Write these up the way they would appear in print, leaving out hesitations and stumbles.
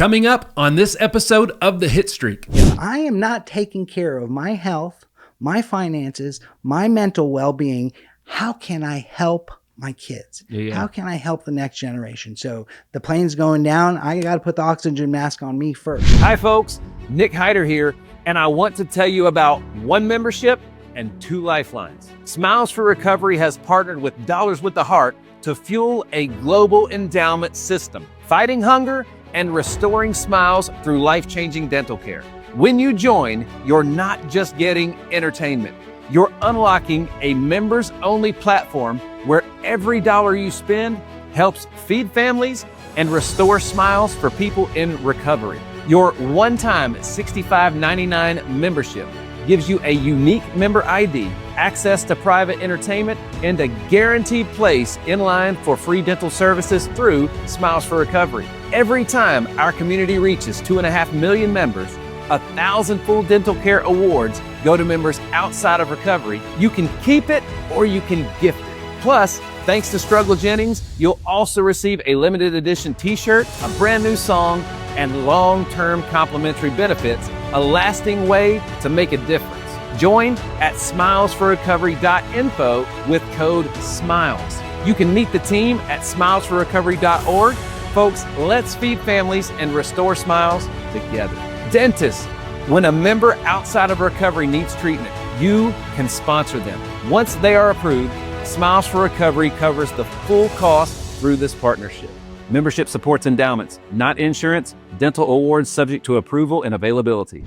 Coming up on this episode of the Hitstreak. If I am not taking care of my health, my finances, my mental well-being, how can I help my kids? How can I help the next generation? So the plane's going down. I got to put the oxygen mask on me first. Hi folks, Nick Hyder here, and I want to tell you about one membership and two lifelines. Smiles for Recovery has partnered with Dollars with the Heart to fuel a global endowment system, fighting hunger and restoring smiles through life-changing dental care. When you join, you're not just getting entertainment. You're unlocking a members-only platform where every dollar you spend helps feed families and restore smiles for people in recovery. Your one-time $65.99 membership gives you a unique member ID, access to private entertainment, and a guaranteed place in line for free dental services through Smiles for Recovery. Every time our community reaches 2.5 million members, 1,000 full dental care awards go to members outside of recovery. You can keep it or you can gift it. Plus, thanks to Struggle Jennings, you'll also receive a limited edition t-shirt, a brand new song, and long-term complimentary benefits, a lasting way to make a difference. Join at smilesforrecovery.info with code SMILES. You can meet the team at smilesforrecovery.org. Folks, let's feed families and restore smiles together. Dentists, when a member outside of recovery needs treatment, you can sponsor them. Once they are approved, Smiles for Recovery covers the full cost through this partnership. Membership supports endowments, not insurance. Dental awards subject to approval and availability.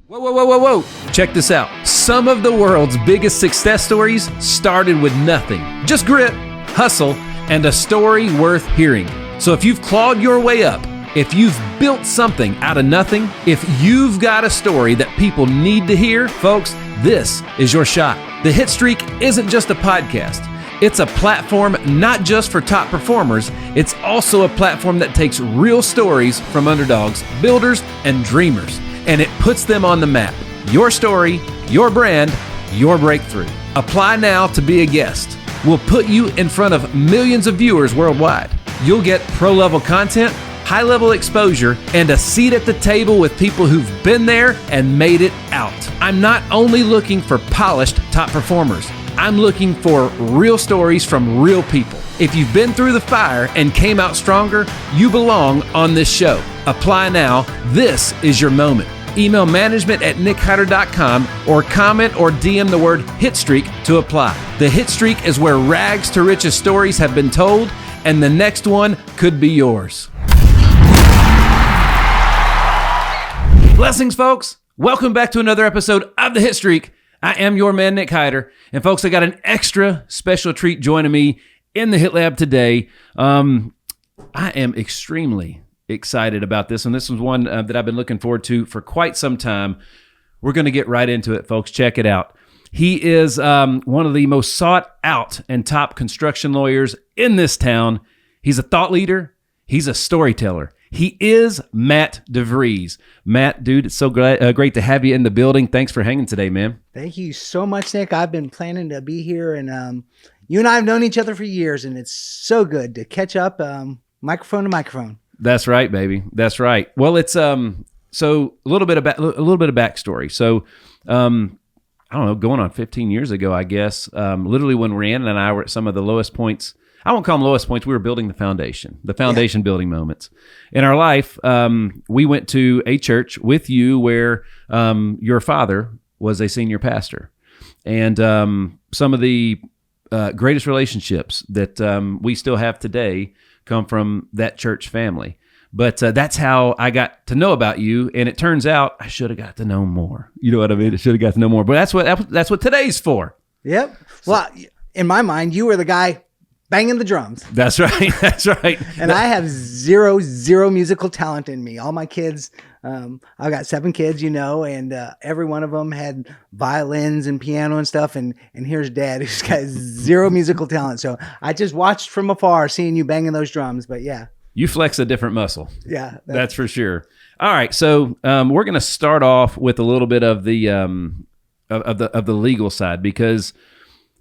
Whoa. Check this out. Some of the world's biggest success stories started with nothing. Just grit, hustle, and a story worth hearing. So if you've clawed your way up, if you've built something out of nothing, if you've got a story that people need to hear, folks, this is your shot. The Hitstreak isn't just a podcast. It's a platform not just for top performers, it's also a platform that takes real stories from underdogs, builders, and dreamers, and it puts them on the map. Your story, your brand, your breakthrough. Apply now to be a guest. We'll put you in front of millions of viewers worldwide. You'll get pro-level content, high-level exposure, and a seat at the table with people who've been there and made it out. I'm not only looking for polished top performers. I'm looking for real stories from real people. If you've been through the fire and came out stronger, you belong on this show. Apply now. This is your moment. Email management@nickhyder.com or comment or DM the word Hitstreak to apply. The Hitstreak is where rags to riches stories have been told, and the next one could be yours. Blessings, folks. Welcome back to another episode of the Hitstreak. I am your man, Nick Hyder. And folks, I got an extra special treat joining me in the Hit Lab today. I am extremely excited about this, and this was one that I've been looking forward to for quite some time. We're going to get right into it, folks. Check it out. He is one of the most sought out and top construction lawyers in this town. He's a thought leader. He's a storyteller. He is Matt DeVries. Matt, dude, it's so great to have you in the building. Thanks for hanging today, man. Thank you so much, Nick. I've been planning to be here, and you and I have known each other for years, and it's so good to catch up microphone to microphone. That's right, baby. That's right. Well, it's so a little bit of backstory. So, I don't know, going on 15 years ago, I guess. Literally, when Rhiannon and I were at some of the lowest points. I won't call them lowest points. We were building the foundation building moments in our life. We went to a church with you where your father was a senior pastor, and some of the greatest relationships that we still have today come from that church family. But that's how I got to know about you, and it turns out I should have got to know more. You know what I mean? I should have got to know more. But that's what today's for. Yep. Well, in my mind, you were the guy banging the drums. That's right. That's right. And I have zero musical talent in me. All my kids, I've got 7 kids, and every one of them had violins and piano and stuff. And here's Dad, who's got zero musical talent. So I just watched from afar, seeing you banging those drums. But yeah. You flex a different muscle. Yeah. That's for sure. All right. So we're going to start off with a little bit of the of the legal side, because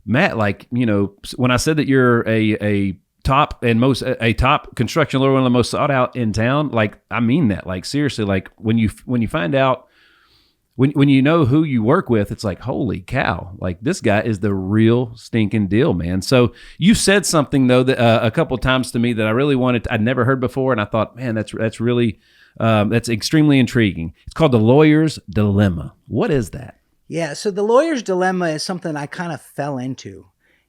Matt, when I said that you're a top and most a top construction lawyer, one of the most sought out in town. Like, I mean that. Like, seriously, like when you find out, when you know who you work with, it's like, holy cow, like this guy is the real stinking deal, man. So you said something though that a couple of times to me that I really I'd never heard before, and I thought, man, that's really that's extremely intriguing. It's called the lawyer's dilemma. What is that? Yeah, so the lawyer's dilemma is something I kind of fell into.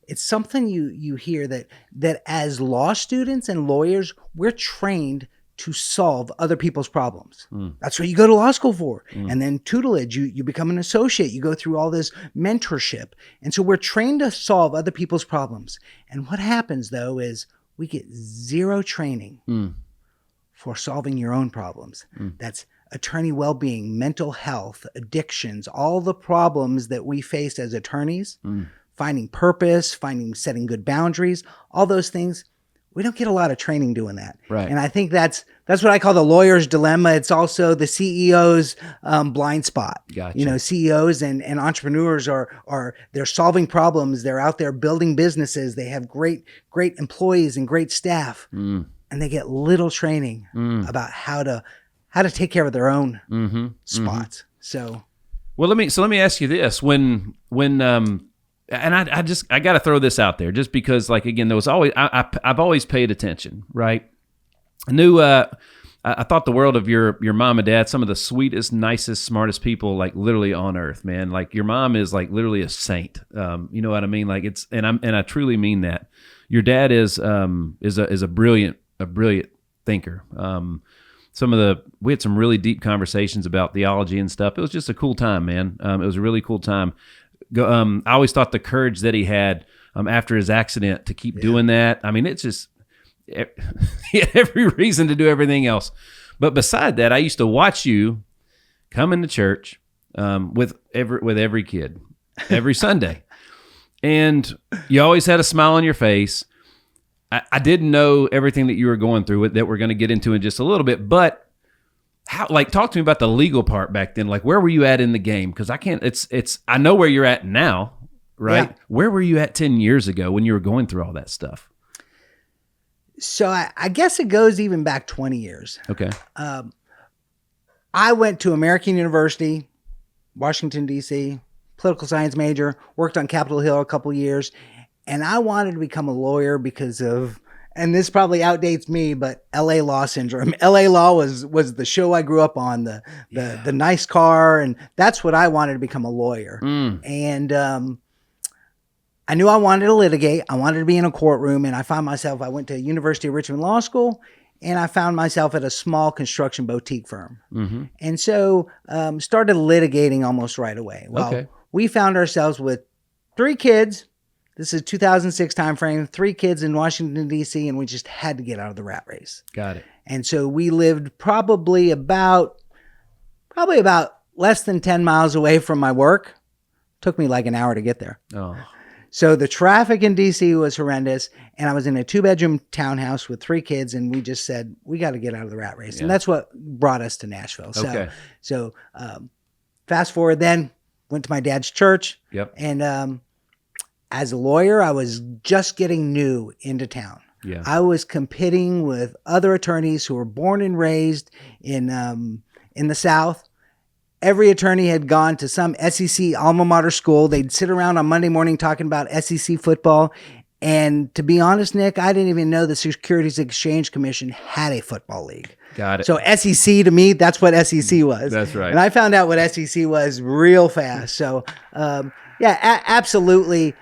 It's something you hear that as law students and lawyers, we're trained to solve other people's problems. That's what you go to law school for. And then tutelage, you become an associate, you go through all this mentorship. And so we're trained to solve other people's problems. And what happens though is we get zero training for solving your own problems. That's attorney well-being, mental health, addictions, all the problems that we face as attorneys, finding purpose, setting good boundaries, all those things. We don't get a lot of training doing that. Right. And I think that's what I call the lawyer's dilemma. It's also the CEO's blind spot. Gotcha. You know, CEOs and entrepreneurs they're solving problems. They're out there building businesses. They have great employees and great staff. And they get little training about how to take care of their own spots. So, well, let me ask you this: when and I got to throw this out there just because, like, again, there was always I've always paid attention, right? I knew I thought the world of your mom and dad, some of the sweetest, nicest, smartest people, like literally on earth, man. Like your mom is like literally a saint. You know what I mean? Like and I truly mean that. Your dad is a brilliant thinker. We had some really deep conversations about theology and stuff. It was just a cool time, man. It was a really cool time. I always thought the courage that he had after his accident to keep doing that. I mean, it's just he had every reason to do everything else. But beside that, I used to watch you come into church with every kid every Sunday, and you always had a smile on your face. I didn't know everything that you were going through that we're going to get into in just a little bit, but talk to me about the legal part back then. Like, where were you at in the game? Because I know where you're at now, right? Yeah. Where were you at 10 years ago when you were going through all that stuff? So I guess it goes even back 20 years. Okay. I went to American University, Washington, D.C., political science major, worked on Capitol Hill a couple of years, and I wanted to become a lawyer because of, and this probably outdates me, but LA Law syndrome. LA Law was the show I grew up on, the nice car, and that's what I wanted to become a lawyer. And I knew I wanted to litigate. I wanted to be in a courtroom, and I went to University of Richmond Law School, and I found myself at a small construction boutique firm. And so started litigating almost right away. Well, we found ourselves with 3 kids. This is 2006 timeframe, 3 kids in Washington, D.C., and we just had to get out of the rat race. Got it. And so we lived probably about less than 10 miles away from my work. Took me like an hour to get there. Oh. So the traffic in D.C. was horrendous, and I was in a 2-bedroom townhouse with 3 kids, and we just said, we got to get out of the rat race. Yeah. And that's what brought us to Nashville. So fast forward then, went to my dad's church. Yep. And as a lawyer, I was just getting new into town. Yeah. I was competing with other attorneys who were born and raised in the South. Every attorney had gone to some SEC alma mater school. They'd sit around on Monday morning talking about SEC football. And to be honest, Nick, I didn't even know the Securities Exchange Commission had a football league. Got it. So SEC, to me, that's what SEC was. That's right. And I found out what SEC was real fast. So, absolutely.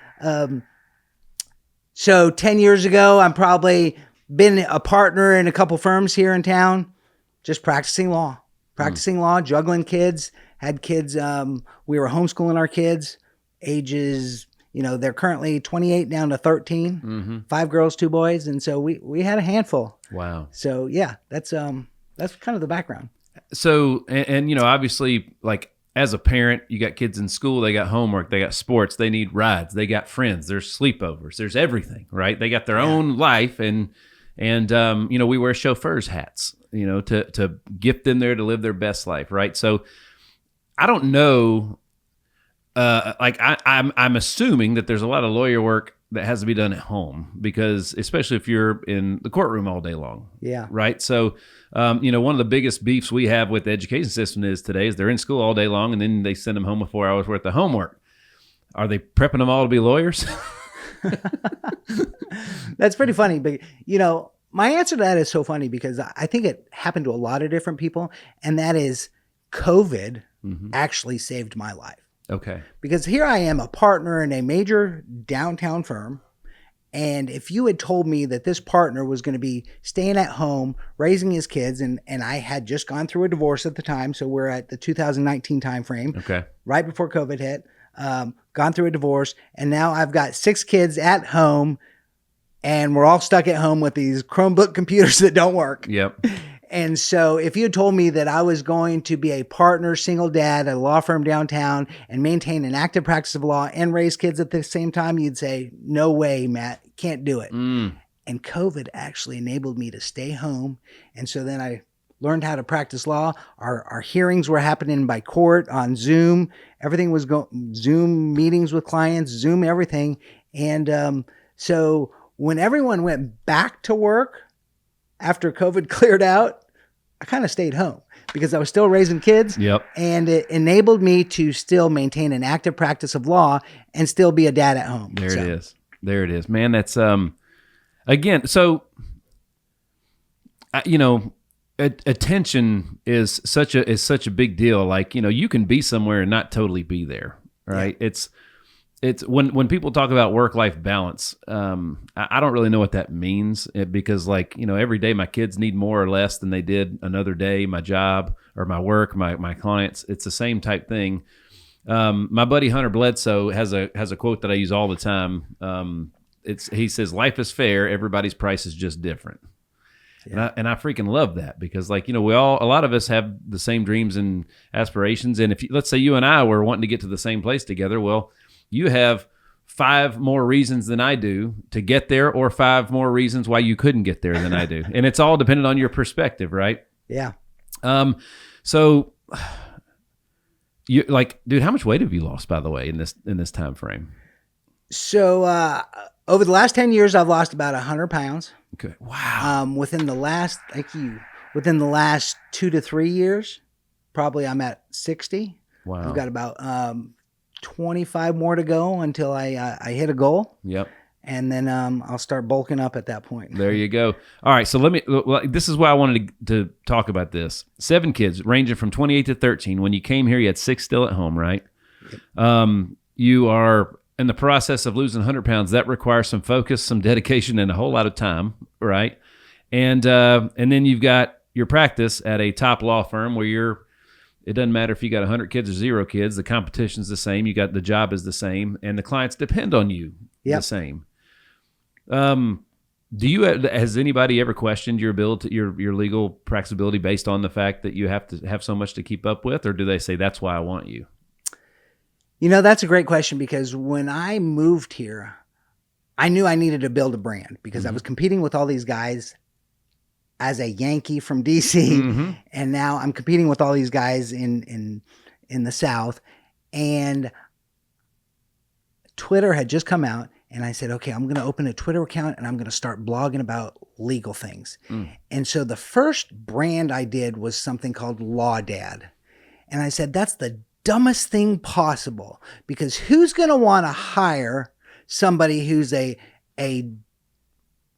So 10 years ago, I'm probably been a partner in a couple firms here in town, just practicing law, juggling kids, had kids. We were homeschooling our kids ages, they're currently 28 down to 13, 5 girls, 2 boys. And so we had a handful. Wow. So yeah, that's kind of the background. So, and obviously, like, as a parent, you got kids in school, they got homework, they got sports, they need rides, they got friends, there's sleepovers, there's everything, right? They got their own life, and we wear chauffeurs' hats, to get them there to live their best life, right? So I don't know, I'm assuming that there's a lot of lawyer work that has to be done at home, because especially if you're in the courtroom all day long. Yeah. Right. So, one of the biggest beefs we have with the education system is they're in school all day long, and then they send them home with 4 hours worth of homework. Are they prepping them all to be lawyers? That's pretty funny. But, my answer to that is so funny because I think it happened to a lot of different people. And that is COVID actually saved my life. Okay. Because here I am, a partner in a major downtown firm. And if you had told me that this partner was going to be staying at home, raising his kids, and I had just gone through a divorce at the time, so we're at the 2019 timeframe, Okay. right before COVID hit, gone through a divorce, and now I've got 6 kids at home, and we're all stuck at home with these Chromebook computers that don't work. Yep. And so if you had told me that I was going to be a partner, single dad at a law firm downtown and maintain an active practice of law and raise kids at the same time, you'd say, no way, Matt, can't do it. And COVID actually enabled me to stay home. And so then I learned how to practice law. Our hearings were happening by court on Zoom. Everything was Zoom meetings with clients, Zoom everything. And so when everyone went back to work after COVID cleared out, I kind of stayed home because I was still raising kids. Yep. And it enabled me to still maintain an active practice of law and still be a dad at home. There it is. There it is, man. That's again. So attention is such a big deal. Like, you can be somewhere and not totally be there, right? Yeah. It's when people talk about work-life balance, I don't really know what that means, because every day my kids need more or less than they did another day. My job or my work, my clients, it's the same type thing. My buddy Hunter Bledsoe has a quote that I use all the time. He says, "Life is fair. Everybody's price is just different." Yeah. And I freaking love that, because a lot of us have the same dreams and aspirations. And let's say you and I were wanting to get to the same place together, well, you have 5 more reasons than I do to get there, or 5 more reasons why you couldn't get there than I do. And it's all dependent on your perspective, right? Yeah. So you dude, how much weight have you lost, by the way, in this time frame? So, over the last 10 years, I've lost about 100 pounds. Okay. Wow. Within the last 2 to 3 years, probably I'm at 60. Wow. I've got about 25 more to go until I hit a goal. Yep. And then I'll start bulking up at that point. There you go. All right. So this is why I wanted to talk about this. 7 kids ranging from 28 to 13. When you came here, you had 6 still at home, right? Yep. You are in the process of losing 100 pounds. That requires some focus, some dedication, and a whole lot of time, right? And then you've got your practice at a top law firm where it doesn't matter if you got 100 kids or 0 kids. The competition's the same. The job is the same, and the clients depend on you the same. Has anybody ever questioned your ability, your legal practice ability, based on the fact that you have to have so much to keep up with, or do they say that's why I want you? That's a great question, because when I moved here, I knew I needed to build a brand, because I was competing with all these guys as a Yankee from DC, and now I'm competing with all these guys in the South, and Twitter had just come out, and I said, okay, I'm going to open a Twitter account and I'm going to start blogging about legal things. And so the first brand I did was something called Law Dad. And I said, that's the dumbest thing possible, because who's going to want to hire somebody who's a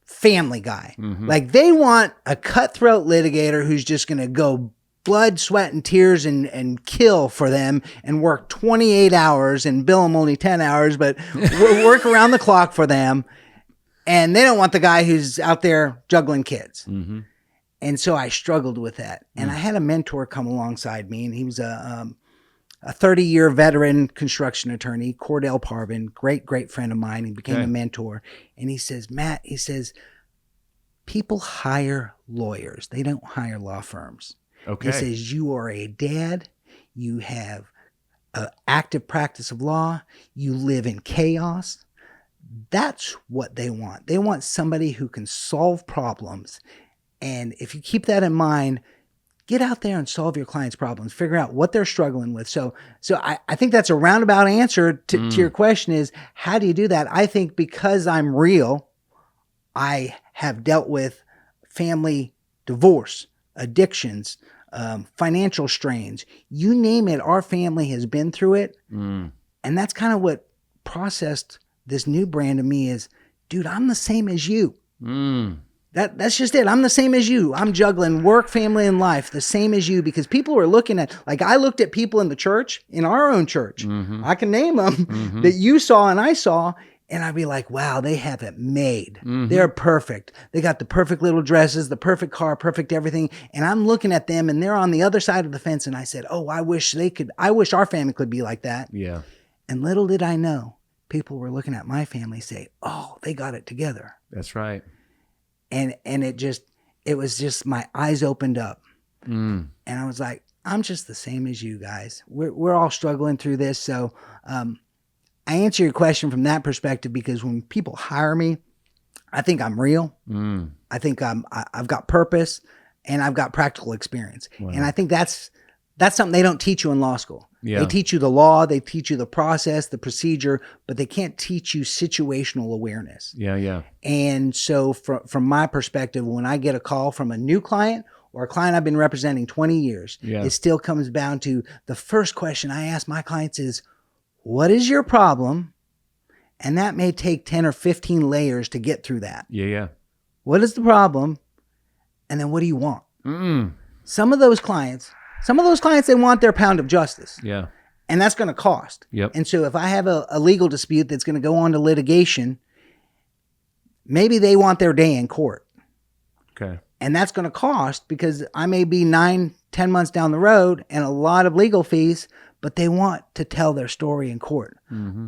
family guy? Like, they want a cutthroat litigator who's just going to go blood, sweat, and tears and kill for them and work 28 hours and bill them only 10 hours, but work around the clock for them. And they don't want the guy who's out there juggling kids. And so I struggled with that. And I had a mentor come alongside me, and he was a 30-year veteran construction attorney, Cordell Parvin, great friend of mine. He became a mentor. And he says, Matt, people hire lawyers. They don't hire law firms. Okay. He says, you are a dad. You have an active practice of law. You live in chaos. That's what they want. They want somebody who can solve problems. And if you keep that in mind, get out there and solve your clients' problems, figure out what they're struggling with. So I think that's a roundabout answer to your question is, how do you do that? I think because I'm real, I have dealt with family divorce, addictions, financial strains, you name it. Our family has been through it. And that's kind of what processed this new brand of me is, dude, I'm the same as you. That's just it. I'm the same as you. I'm juggling work, family, and life the same as you, because people are looking at, like I looked at people in the church, in our own church. I can name them that you saw and I saw, and I'd be like, wow, they have it made. They're perfect. They got the perfect little dresses, the perfect car, perfect everything. And I'm looking at them and they're on the other side of the fence. And I said, oh, I wish our family could be like that. Yeah. And little did I know, people were looking at my family say, oh, they got it together. That's right. And it was just, my eyes opened up. And I was like, I'm just the same as you guys. We're all struggling through this. So, I answer your question from that perspective, because when people hire me, I think I'm real. I think I've got purpose and I've got practical experience. Wow. And I think that's something they don't teach you in law school. Yeah. They teach you the law, they teach you the process, the procedure, but they can't teach you situational awareness. Yeah. And so from my perspective, when I get a call from a new client or a client I've been representing 20 years, it still comes down to the first question I ask my clients is, what is your problem? And that may take 10 or 15 layers to get through that. Yeah. What is the problem? And then what do you want? Some of those clients, they want their pound of justice. Yeah. And that's going to cost. Yep. And so if I have a legal dispute that's going to go on to litigation, maybe they want their day in court. Okay. And that's going to cost, because I may be 9-10 months down the road and a lot of legal fees, but they want to tell their story in court.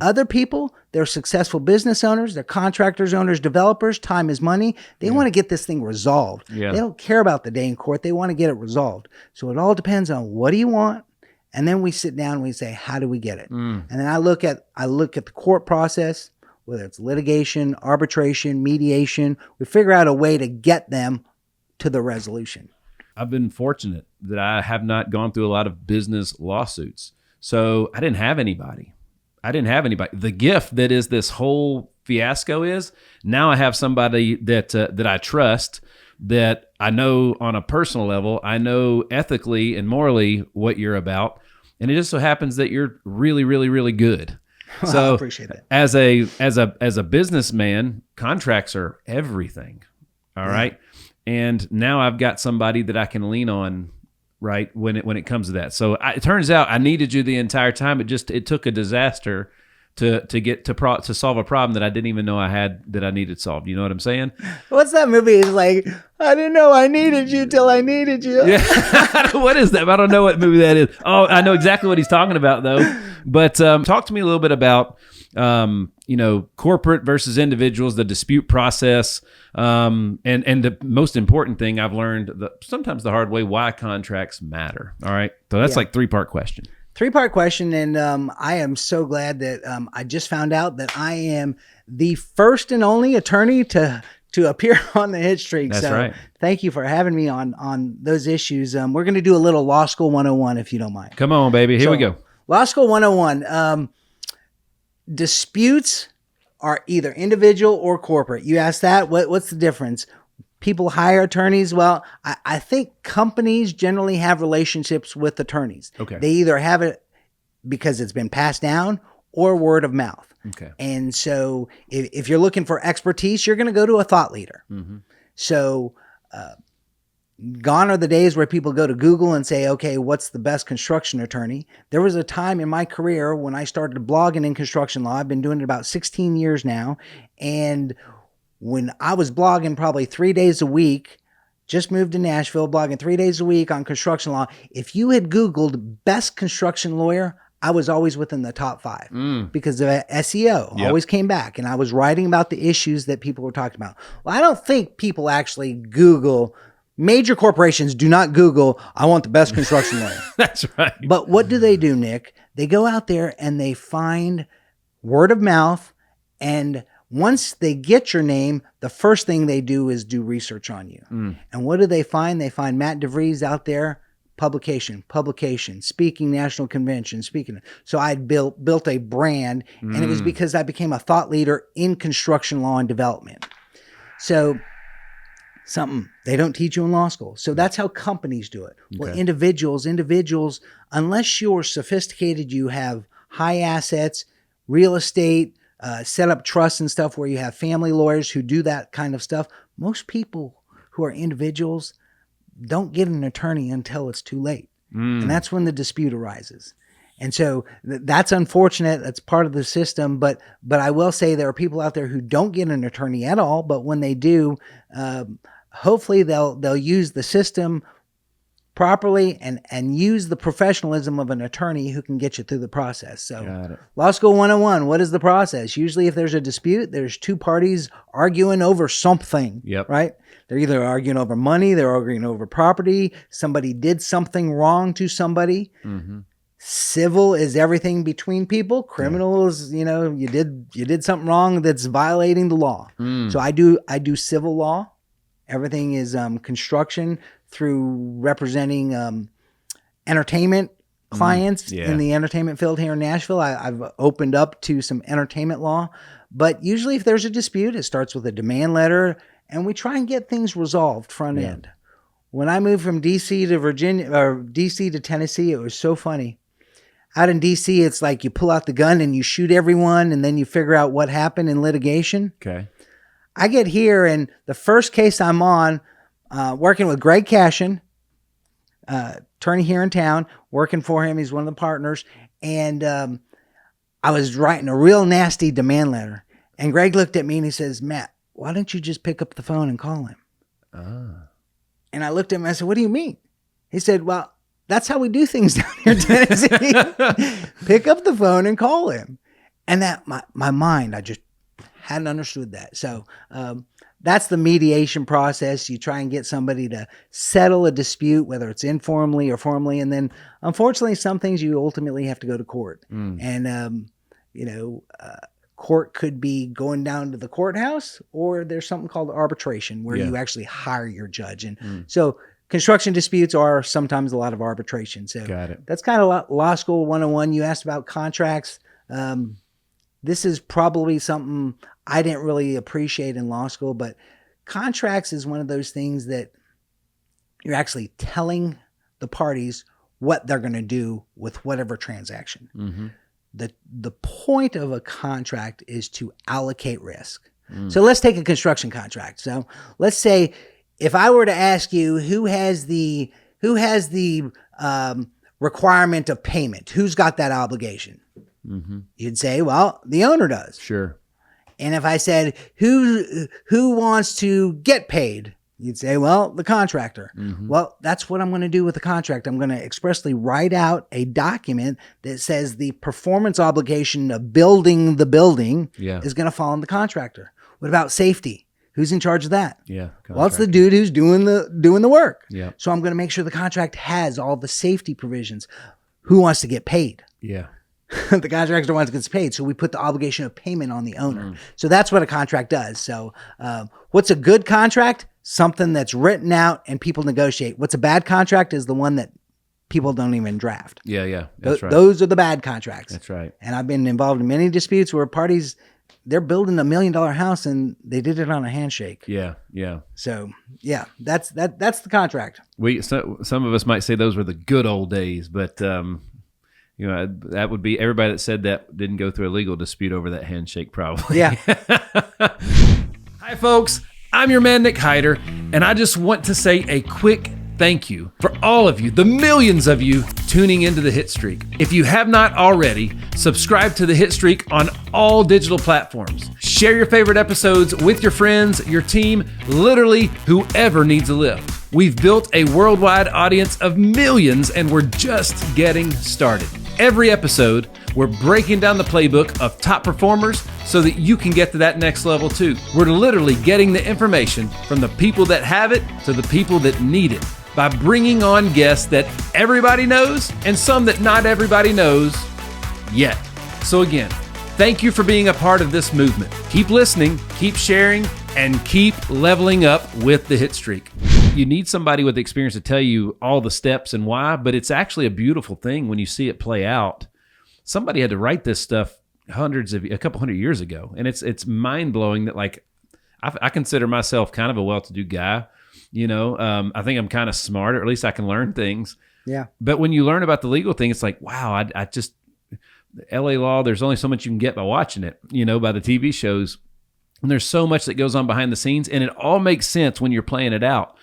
Other people, they're successful business owners, they're contractors, owners, developers, time is money. They want to get this thing resolved. They don't care about the day in court. They want to get it resolved. So it all depends on, what do you want? And then we sit down and we say, how do we get it? And then I look at the court process, whether it's litigation, arbitration, mediation. We figure out a way to get them to the resolution. I've been fortunate that I have not gone through a lot of business lawsuits. So I didn't have anybody. The gift that is this whole fiasco is, now I have somebody that I trust, that I know on a personal level, I know ethically and morally what you're about. And it just so happens that you're really, really, really good. Well, so I appreciate that. As a businessman, contracts are everything. All right. And now I've got somebody that I can lean on, right, when it comes to that. So it turns out I needed you the entire time. It took a disaster to solve a problem that I didn't even know I had, that I needed solved. You know what I'm saying? What's that movie? It's like, I didn't know I needed you till I needed you. Yeah. What is that? I don't know what movie that is. Oh, I know exactly what he's talking about though. But talk to me a little bit about corporate versus individuals, the dispute process, and the most important thing I've learned, sometimes the hard way, why contracts matter. All right. So that's like 3-part question. 3-part question. And I am so glad that I just found out that I am the first and only attorney to appear on the Hitstreak. That's so right. Thank you for having me on those issues. We're going to do a little Law School 101, if you don't mind. Come on, baby. Here we go. Law School 101. Disputes are either individual or corporate. You asked that. What's the difference? People hire attorneys. Well, I think companies generally have relationships with attorneys. Okay. They either have it because it's been passed down or word of mouth. Okay. And so if you're looking for expertise, you're going to go to a thought leader. So gone are the days where people go to Google and say, okay, what's the best construction attorney? There was a time in my career when I started blogging in construction law. I've been doing it about 16 years now. And when I was blogging probably 3 days a week, just moved to Nashville, blogging 3 days a week on construction law. If you had Googled best construction lawyer, I was always within the top 5 because of SEO. Always came back, and I was writing about the issues that people were talking about. Well, I don't think people actually Google. Major corporations do not Google, I want the best construction lawyer. That's right. But what do they do, Nick? They go out there and they find word of mouth. And once they get your name, the first thing they do is do research on you. And what do they find? They find Matt DeVries out there publication, speaking national convention, speaking. So I built a brand, and it was because I became a thought leader in construction law and development. So something they don't teach you in law school. So that's how companies do it. Well, individuals, unless you're sophisticated, you have high assets, real estate, set up trusts and stuff where you have family lawyers who do that kind of stuff. Most people who are individuals don't get an attorney until it's too late. And that's when the dispute arises. And so that's unfortunate. That's part of the system. But I will say there are people out there who don't get an attorney at all. But when they do, hopefully they'll use the system properly and use the professionalism of an attorney who can get you through the process. So Law School 101, what is the process? Usually if there's a dispute, there's two parties arguing over something, right? They're either arguing over money, they're arguing over property, somebody did something wrong to somebody. Civil is everything between people. Criminal is, you did something wrong that's violating the law. So I do civil law. Everything is construction through representing entertainment clients in the entertainment field here in Nashville. I've opened up to some entertainment law, but usually if there's a dispute, it starts with a demand letter, and we try and get things resolved front end. When I moved from DC to Virginia, or DC to Tennessee, it was so funny. Out in DC, it's like you pull out the gun and you shoot everyone, and then you figure out what happened in litigation. I get here, and the first case I'm on, working with Greg Cashin, attorney here in town, working for him. He's one of the partners. And I was writing a real nasty demand letter. And Greg looked at me and he says, "Matt, why don't you just pick up the phone and call him?" And I looked at him and I said, "What do you mean?" He said, "Well, that's how we do things down here in Tennessee. Pick up the phone and call him." And that my mind, I just hadn't understood that. So that's the mediation process. You try and get somebody to settle a dispute, whether it's informally or formally. And then unfortunately, some things you ultimately have to go to court. And, court could be going down to the courthouse, or there's something called arbitration where you actually hire your judge. And so construction disputes are sometimes a lot of arbitration. So that's kind of Law School 101. You asked about contracts. This is probably something I didn't really appreciate in law school, but contracts is one of those things that you're actually telling the parties what they're going to do with whatever transaction. The point of a contract is to allocate risk. So let's take a construction contract. So let's say if I were to ask you who has the requirement of payment, who's got that obligation? You'd say, well, the owner does. And if I said, who wants to get paid? You'd say, well, the contractor. Well, that's what I'm going to do with the contract. I'm going to expressly write out a document that says the performance obligation of building the building is going to fall on the contractor. What about safety? Who's in charge of that? Well, it's the dude who's doing the work. So I'm going to make sure the contract has all the safety provisions. Who wants to get paid? The contractor wants to get paid. So we put the obligation of payment on the owner. So that's what a contract does. So what's a good contract? Something that's written out and people negotiate. What's a bad contract is the one that people don't even draft. That's right. Those are the bad contracts. That's right. And I've been involved in many disputes where parties, they're building $1 million house and they did it on a handshake. So that's the contract. Some of us might say those were the good old days, but that would be everybody that said that didn't go through a legal dispute over that handshake, probably. Hi, folks. I'm your man, Nick Hyder, and I just want to say a quick thank you for all of you, the millions of you tuning into the Hitstreak. If you have not already, subscribe to the Hitstreak on all digital platforms. Share your favorite episodes with your friends, your team, literally whoever needs a lift. We've built a worldwide audience of millions, and we're just getting started. Every episode, we're breaking down the playbook of top performers so that you can get to that next level too. We're literally getting the information from the people that have it to the people that need it by bringing on guests that everybody knows and some that not everybody knows yet. So again, thank you for being a part of this movement. Keep listening, keep sharing, and keep leveling up with the Hitstreak. you need somebody with experience to tell you all the steps and why, but it's actually a beautiful thing when you see it play out. Somebody had to write this stuff a couple hundred years ago, and it's mind blowing that like I consider myself kind of a well-to-do guy. I think I'm kind of smart, or at least I can learn things. Yeah. But when you learn about the legal thing, it's like, wow, I just LA law. There's only so much you can get by watching it, by the TV shows. And there's so much that goes on behind the scenes, and it all makes sense when you're playing it out.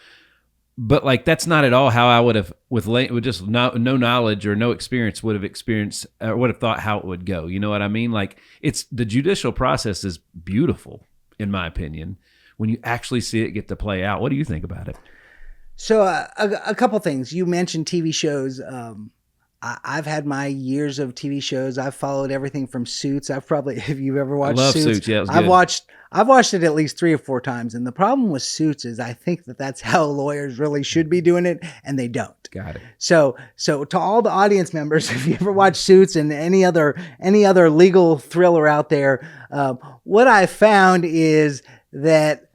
But like that's not at all how I would have, with just no knowledge or no experience, would have experienced or would have thought how it would go. You know what I mean? Like it's the judicial process is beautiful, in my opinion, when you actually see it get to play out. What do you think about it? So a couple things. You mentioned TV shows. I've had my years of TV shows. I've followed everything from Suits. If you've ever watched I love Suits. Yeah, it was good. I've watched it at least 3 or 4 times. And the problem with Suits is I think that's how lawyers really should be doing it, and they don't. Got it. So to all the audience members, if you ever watch Suits and any other legal thriller out there, what I found is that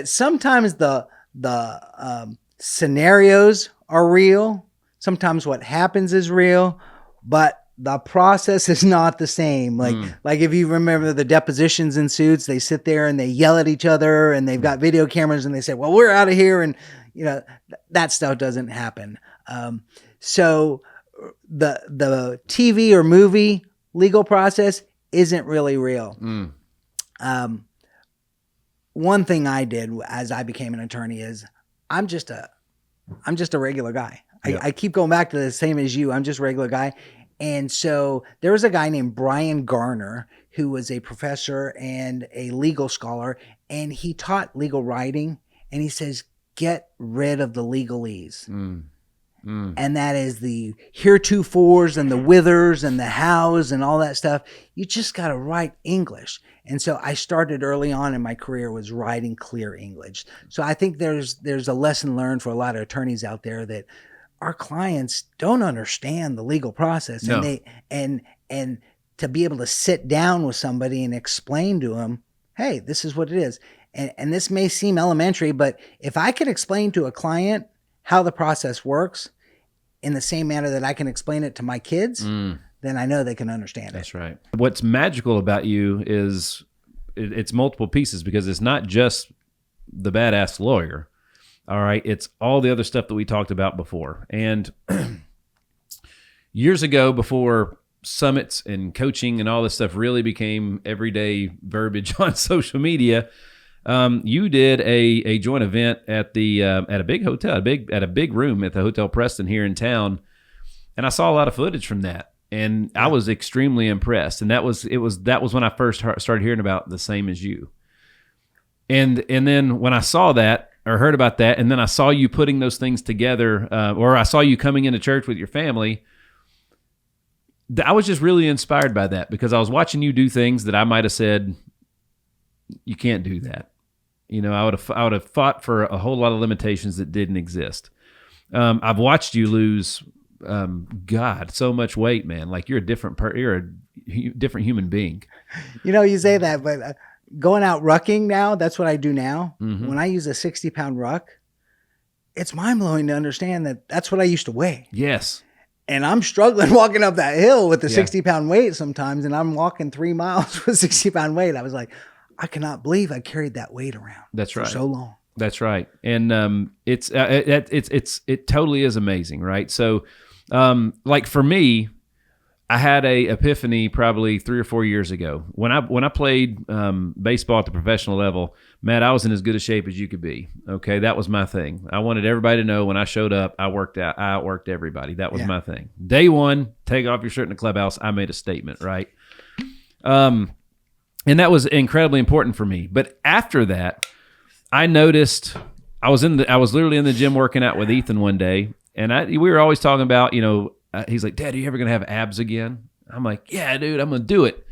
sometimes the scenarios are real. Sometimes what happens is real, but the process is not the same. Like if you remember the depositions in Suits, they sit there and they yell at each other, and they've got video cameras, and they say, well, we're out of here. And that stuff doesn't happen. So the TV or movie legal process isn't really real. One thing I did as I became an attorney is I'm just a regular guy. Yeah. I keep going back to the same as you. I'm just a regular guy. And so there was a guy named Brian Garner who was a professor and a legal scholar, and he taught legal writing, and he says, get rid of the legalese. And that is the heretofores and the withers and the hows and all that stuff. You just got to write English. And so I started early on in my career was writing clear English. So I think there's a lesson learned for a lot of attorneys out there that our clients don't understand the legal process. No. And to be able to sit down with somebody and explain to them, hey, this is what it is. And this may seem elementary, but if I could explain to a client how the process works in the same manner that I can explain it to my kids, then I know they can understand it. That's right. What's magical about you is it's multiple pieces, because it's not just the badass lawyer. All right. It's all the other stuff that we talked about before. And years ago, before summits and coaching and all this stuff really became everyday verbiage on social media, you did a joint event at a big hotel, at a big room at the Hotel Preston here in town, and I saw a lot of footage from that, and I was extremely impressed. And that was when I first started hearing about the same as you. And then when I saw that or heard about that, and then I saw you putting those things together, or I saw you coming into church with your family, I was just really inspired by that, because I was watching you do things that I might have said, you can't do that. I would have fought for a whole lot of limitations that didn't exist. I've watched you lose, so much weight, man. Like you're a different human being. You say that, but going out rucking now, that's what I do now. Mm-hmm. When I use a 60-pound ruck, it's mind blowing to understand that that's what I used to weigh. Yes. And I'm struggling walking up that hill with the 60-pound weight sometimes, and I'm walking 3 miles with 60-pound weight. I was like, I cannot believe I carried that weight around. That's right. For so long. That's right. And it totally is amazing, right? So, like for me, I had a epiphany probably 3 or 4 years ago when I played baseball at the professional level. Matt, I was in as good a shape as you could be. Okay, that was my thing. I wanted everybody to know when I showed up, I outworked everybody. That was my thing. Day one, take off your shirt in the clubhouse. I made a statement, right? And that was incredibly important for me. But after that, I noticed I was literally in the gym working out with Ethan one day, and we were always talking about, he's like, Dad, are you ever gonna have abs again? I'm like, yeah, dude, I'm gonna do it.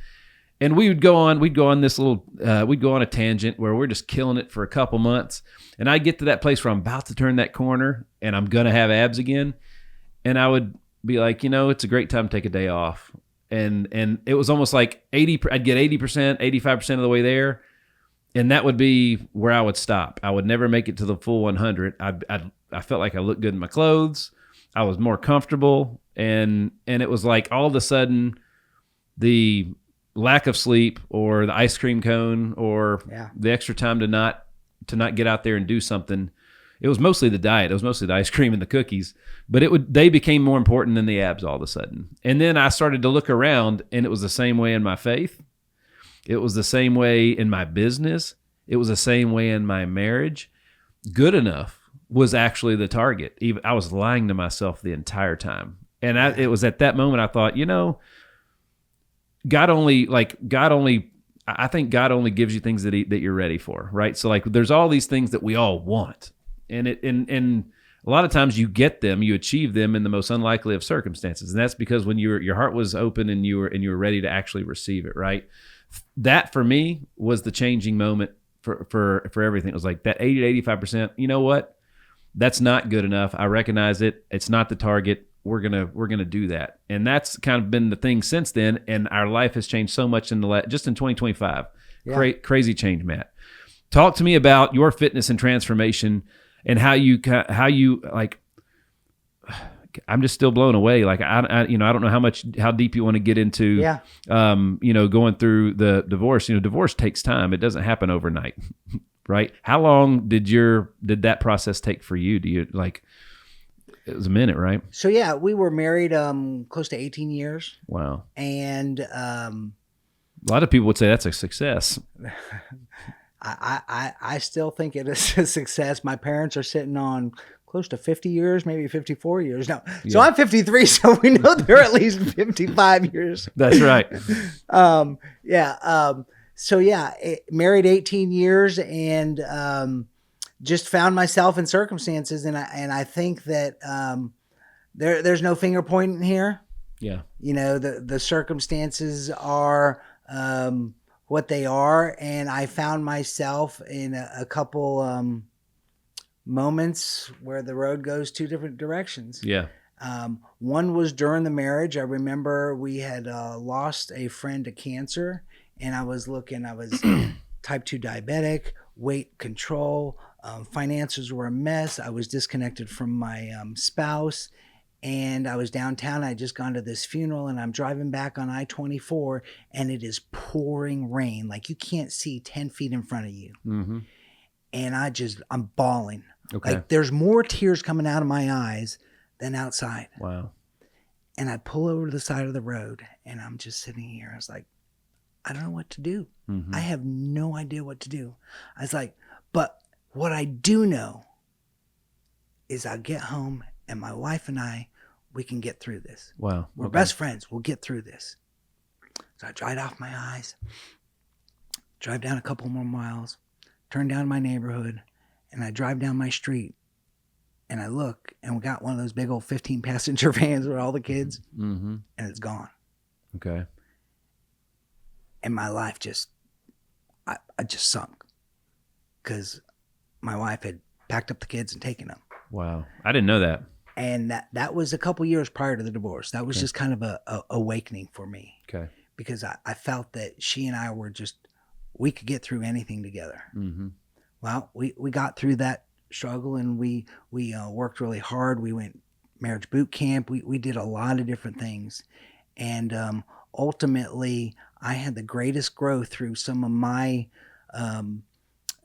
And we'd go on a tangent where we're just killing it for a couple months, and I get to that place where I'm about to turn that corner and I'm gonna have abs again, and I would be like, it's a great time to take a day off. And it was almost like I'd get 80%, 85% of the way there, and that would be where I would stop. I would never make it to the full 100. I felt like I looked good in my clothes. I was more comfortable, and it was like all of a sudden the lack of sleep or the ice cream cone or the extra time to not get out there and do something. It was mostly the diet. It was mostly the ice cream and the cookies, but they became more important than the abs all of a sudden. And then I started to look around, and it was the same way in my faith. It was the same way in my business. It was the same way in my marriage. Good enough was actually the target. Even I was lying to myself the entire time. And it was at that moment I thought, I think God only gives you things that you're ready for, right? So like there's all these things that we all want. And a lot of times you get them, you achieve them in the most unlikely of circumstances. And that's because when your heart was open and you were ready to actually receive it, right? That for me was the changing moment for everything. It was like that 80 to 85%, you know what? That's not good enough. I recognize it. It's not the target. We're gonna do that. And that's kind of been the thing since then. And our life has changed so much just in 2025. Yeah. Crazy change, Matt. Talk to me about your fitness and transformation and how you like. I'm just still blown away. Like I don't know how deep you want to get into, going through the divorce. Divorce takes time. It doesn't happen overnight, right? How long did that process take for you? It was a minute, right? So yeah, we were married close to 18 years. Wow. And a lot of people would say that's a success. I still think it is a success. My parents are sitting on close to 50 years, maybe 54 years now. Yeah. So I'm 53, so we know they're at least 55 years. That's right. Married 18 years and just found myself in circumstances, and I think that there's no finger pointing here. Yeah. The circumstances are what they are, and I found myself in a couple moments where the road goes two different directions. Yeah. One was during the marriage. I remember we had lost a friend to cancer, and I was type 2 diabetic, weight control, finances were a mess. I was disconnected from my spouse, and I was downtown. I had just gone to this funeral, and I'm driving back on I-24, and it is pouring rain. Like you can't see 10 feet in front of you. Mm-hmm. And I'm bawling. Okay. Like there's more tears coming out of my eyes than outside. Wow. And I pull over to the side of the road, and I'm just sitting here. I was like, I don't know what to do. Mm-hmm. I have no idea what to do. I was like, but what I do know is I'll get home, and my wife and we can get through this. Wow. We're best friends. We'll get through this. So I dried off my eyes, drive down a couple more miles, turn down my neighborhood, and I drive down my street, and I look, and we got one of those big old 15-passenger vans with all the kids, mm-hmm. and it's gone. Okay. And my life I just sunk because my wife had packed up the kids and taken them. Wow. I didn't know that. And that was a couple years prior to the divorce. That was just kind of a awakening for me. Okay. Because I felt that she and I were we could get through anything together. Mm-hmm. Well, we got through that struggle, and we worked really hard. We went marriage boot camp. We did a lot of different things. And ultimately, I had the greatest growth through some of my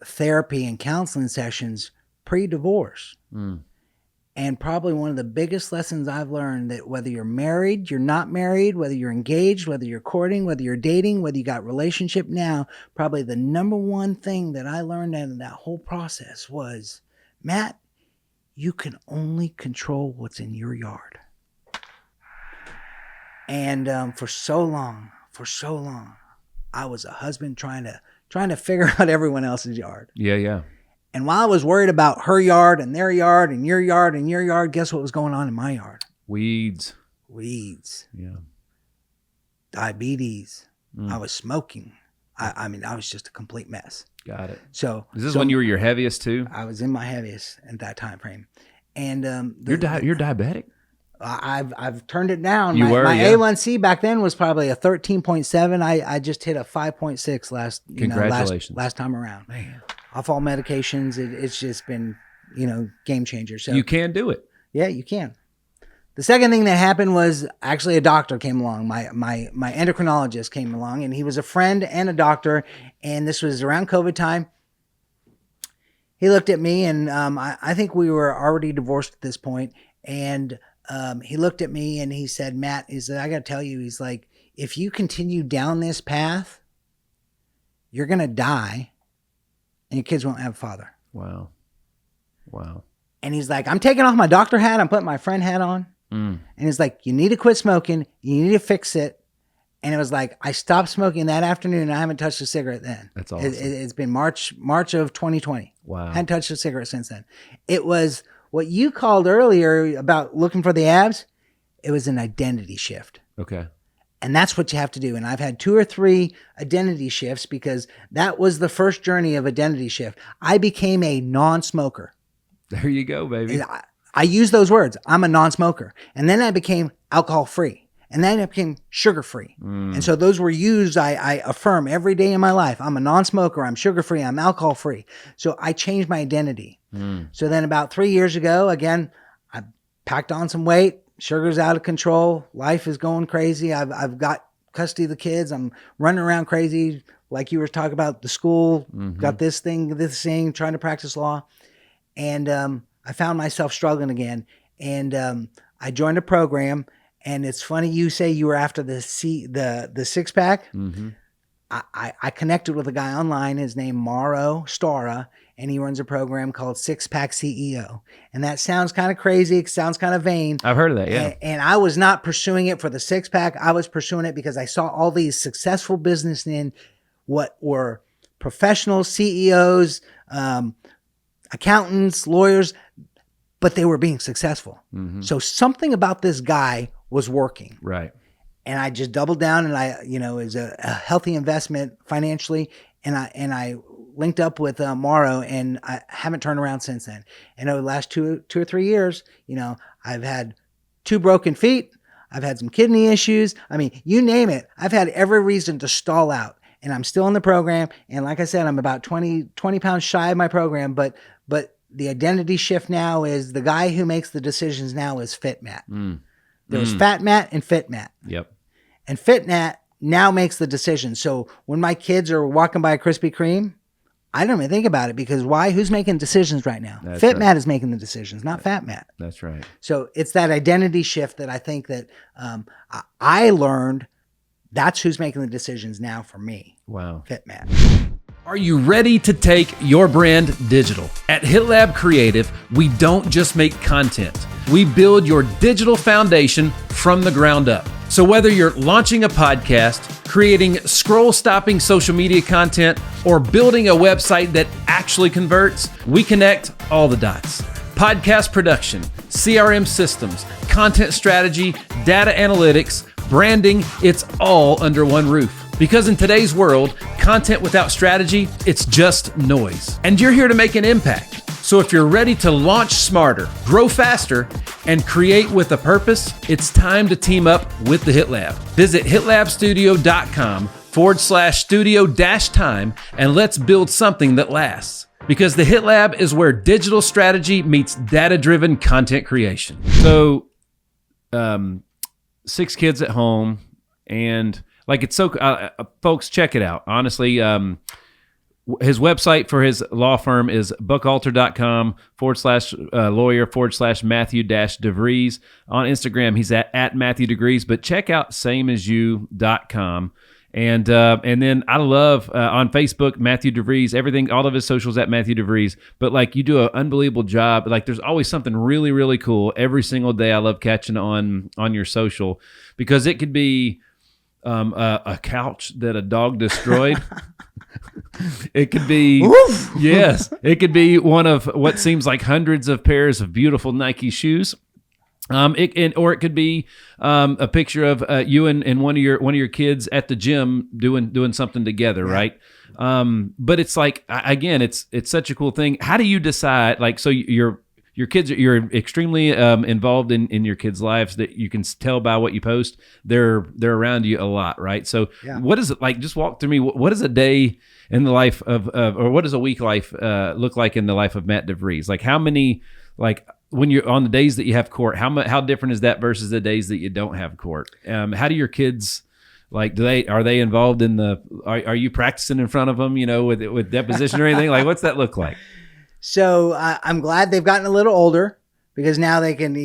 therapy and counseling sessions pre-divorce. Mm. And probably one of the biggest lessons I've learned, that whether you're married, you're not married, whether you're engaged, whether you're courting, whether you're dating, whether you got relationship now, probably the number one thing that I learned in that whole process was, Matt, you can only control what's in your yard. And for so long, I was a husband trying to figure out everyone else's yard. Yeah. And while I was worried about her yard and their yard and your yard and your yard, guess what was going on in my yard? Weeds. Yeah. Diabetes. I was smoking. I was just a complete mess. Got it. So is this when you were your heaviest too? I was in my heaviest at that time frame. And you're diabetic? I've turned it down. You My were, yeah. A1C back then was probably a 13.7. I just hit a 5.6 last Congratulations. last time around. Man. Off all medications, it's just been game changer. So You can do it. yeah, you can. The second thing that happened was actually a doctor came along. My endocrinologist came along, and he was a friend and a doctor. And this was around COVID time. He looked at me, and I think we were already divorced at this point. And he looked at me and he said, Matt, he said, I got to tell you, he's like, if you continue down this path, you're going to die and your kids won't have a father. Wow. And he's like, I'm taking off my doctor hat. I'm putting my friend hat on. And he's like, you need to quit smoking. You need to fix it. And it was like, I stopped smoking that afternoon and I haven't touched a cigarette then. That's awesome. It's been March of 2020. Wow. Hadn't touched a cigarette since then. It was what you called earlier about looking for the abs. It was an identity shift. Okay. And that's what you have to do. And I've had 2 or 3 identity shifts because that was the first journey of identity shift. I became a non-smoker. There you go, baby. I use those words. I'm a non-smoker. And then I became alcohol-free. And then I became sugar-free. And so those were used, I affirm every day in my life. I'm a non-smoker. I'm sugar-free. I'm alcohol-free. So I changed my identity. So then about 3 years ago, again, I packed on some weight. Sugar's out of control. Life is going crazy. I've got custody of the kids. I'm running around crazy. Like you were talking about the school, got this thing, trying to practice law. And I found myself struggling again. And I joined a program. And it's funny you say you were after the six pack. I connected with a guy online. His name Mauro Stara, and he runs a program called Six Pack CEO. And that sounds kind of crazy. It sounds kind of vain. I've heard of that. Yeah. And I was not pursuing it for the six pack. I was pursuing it because I saw all these successful businessmen, what were professional CEOs, accountants, lawyers, but they were being successful. So something about this guy was working. Right. And I just doubled down, and it was a healthy investment financially. And I linked up with Mauro, and I haven't turned around since then. And over the last two or 3 years, I've had 2 broken feet. I've had some kidney issues. I mean, you name it. I've had every reason to stall out, and I'm still in the program. And like I said, I'm about 20 pounds shy of my program, but the identity shift now is the guy who makes the decisions now is Fit Matt. There's Fat Matt and Fit Matt. Yep. And Fit Matt now makes the decision. So when my kids are walking by a Krispy Kreme, I don't even think about it because why? Who's making decisions right now? That's Fit right. Matt is making the decisions, not Fat Matt. That's right. So it's that identity shift that I think that I learned. That's who's making the decisions now for me. Wow. Fit Matt. Are you ready to take your brand digital? At HitLab Creative, we don't just make content. We build your digital foundation from the ground up. So whether you're launching a podcast, creating scroll-stopping social media content, or building a website that actually converts, we connect all the dots. Podcast production, CRM systems, content strategy, data analytics, branding, it's all under one roof. Because in today's world, content without strategy, it's just noise. And you're here to make an impact. So if you're ready to launch smarter, grow faster, and create with a purpose, it's time to team up with the HitLab. Visit hitlabstudio.com/studio-time and let's build something that lasts. Because the HitLab is where digital strategy meets data-driven content creation. So, 6 kids at home, and it's so, folks, check it out. Honestly, his website for his law firm is buckalter.com/lawyer/Matthew-DeVries. On Instagram, he's at Matthew DeVries, but check out sameasyou.com. And then I love on Facebook, Matthew DeVries, everything, all of his socials at Matthew DeVries. But you do an unbelievable job. There's always something really, really cool every single day. I love catching on your social because it could be a couch that a dog destroyed. It could be, yes, it could be one of what seems like hundreds of pairs of beautiful Nike shoes. Or it could be a picture of you and one of your kids at the gym doing something together, right? But it's again, it's such a cool thing. How do you decide? So you're your kids, you're extremely involved in your kids' lives, that you can tell by what you post. They're around you a lot, right? So what is it like? Just walk through me. What is a day in the life of or what does a week life look like in the life of Matt DeVries? Like how many, like when you're on the days that you have court, how different is that versus the days that you don't have court? How do your kids, like, are they involved in are you practicing in front of them, with deposition or anything? Like, what's that look like? So I'm glad they've gotten a little older, because now they can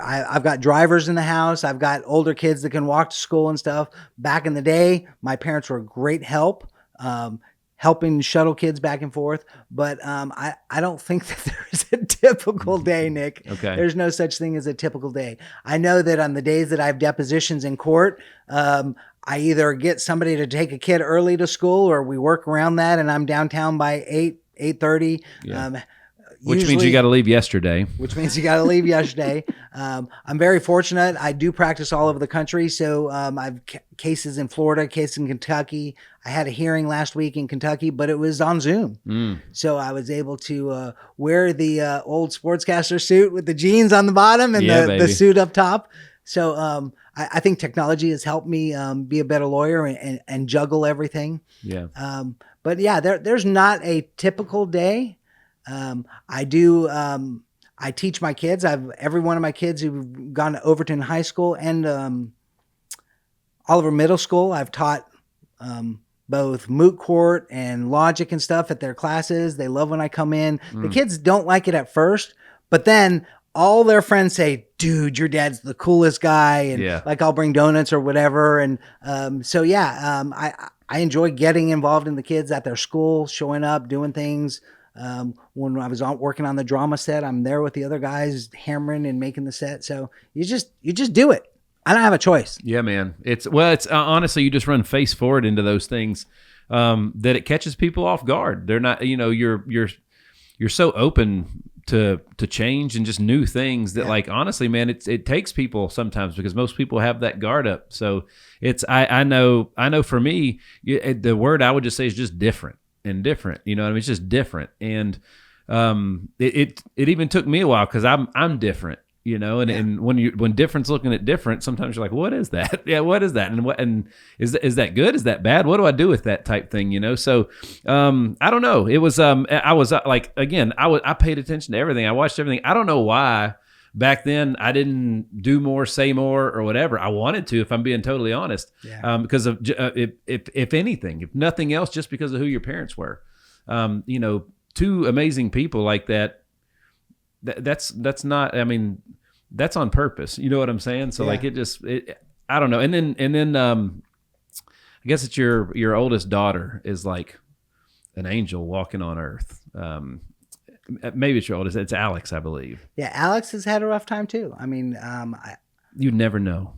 I've got drivers in the house. I've got older kids that can walk to school and stuff. Back in the day, my parents were a great help, helping shuttle kids back and forth. But I don't think that there is a typical day, Nick. Okay. There's no such thing as a typical day. I know that on the days that I have depositions in court, I either get somebody to take a kid early to school, or we work around that, and I'm downtown by 8:30. Yeah. Which means you got to leave yesterday. I'm very fortunate. I do practice all over the country. So I've cases in Florida, cases in Kentucky. I had a hearing last week in Kentucky, but it was on Zoom. So I was able to wear the old sportscaster suit with the jeans on the bottom and the suit up top. So I think technology has helped me be a better lawyer and juggle everything. Yeah. But yeah, there's not a typical day. I teach my kids. Every one of my kids who've gone to Overton High School and Oliver Middle School, I've taught both moot court and logic and stuff at their classes. They love when I come in. The kids don't like it at first, but then all their friends say, dude, your dad's the coolest guy. And like, I'll bring donuts or whatever. And I enjoy getting involved in the kids at their school, showing up, doing things. When I was working on the drama set, I'm there with the other guys hammering and making the set. So you just do it. I don't have a choice. Yeah, man. It's honestly, you just run face forward into those things, that it catches people off guard. They're not, you're so open to change and just new things that like, honestly, man, it takes people sometimes, because most people have that guard up. So I know for me, the word I would just say is just different. And different, it's just different. And it even took me a while, because I'm different, and when different's looking at different, sometimes you're like, what is that? Yeah, what is that? And is that good? Is that bad? What do I do with that type thing? So I don't know. It was I was like, again, I paid attention to everything. I watched everything. I don't know why back then I didn't do more, say more, or whatever. I wanted to, if I'm being totally honest, because of if anything, if nothing else, just because of who your parents were. Two amazing people like that. That's not. I mean, that's on purpose. You know what I'm saying? So like, I don't know. And then I guess it's your oldest daughter is like an angel walking on earth. Maybe it's your oldest. It's Alex, I believe. Yeah, Alex has had a rough time too. I mean, you'd never know.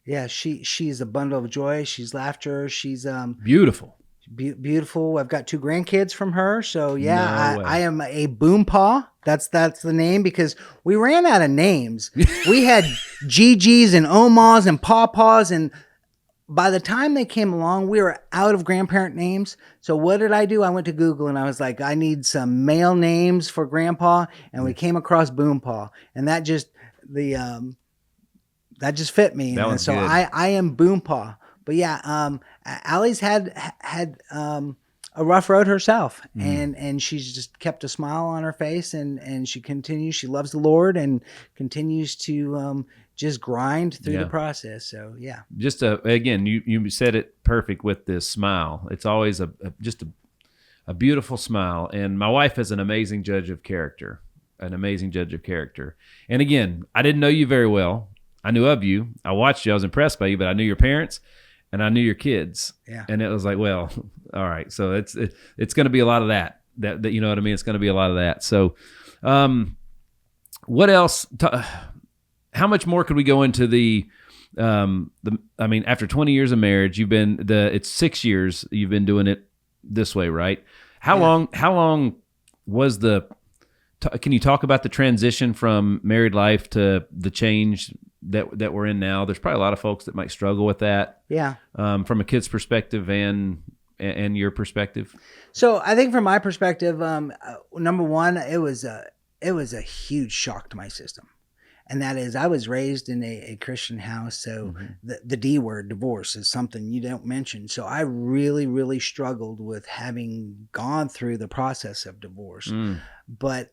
Yeah, she's a bundle of joy. She's laughter. She's beautiful. Beautiful. I've got 2 grandkids from her. So yeah, I am a boom paw. That's the name, because we ran out of names. We had Gigi's and Omas and Pawpaws, and by the time they came along, we were out of grandparent names. So what did I do? I went to Google and I was like, I need some male names for grandpa. And we came across Boompaw, and that just fit me. And so good. I am Boompaw. But yeah, Allie's had a rough road herself, and she's just kept a smile on her face, and she continues. She loves the Lord and continues to just grind through the process. So yeah, just again, you said it perfect with this smile. It's always just a beautiful smile. And my wife is an amazing judge of character. And again, I didn't know you very well. I knew of you. I watched you. I was impressed by you, but I knew your parents and I knew your kids. Yeah. And it was like, well, all right. So it's going to be a lot of that, you know what I mean? It's going to be a lot of that. So, what else? How much more could we go into I mean, after 20 years of marriage, it's 6 years you've been doing it this way, right? How long was can you talk about the transition from married life to the change that we're in now? There's probably a lot of folks that might struggle with that. Yeah. From a kid's perspective and your perspective. So I think from my perspective, number one, it it was a huge shock to my system. And that is, I was raised in a Christian house, so the D word, divorce, is something you don't mention. So I really, really struggled with having gone through the process of divorce. But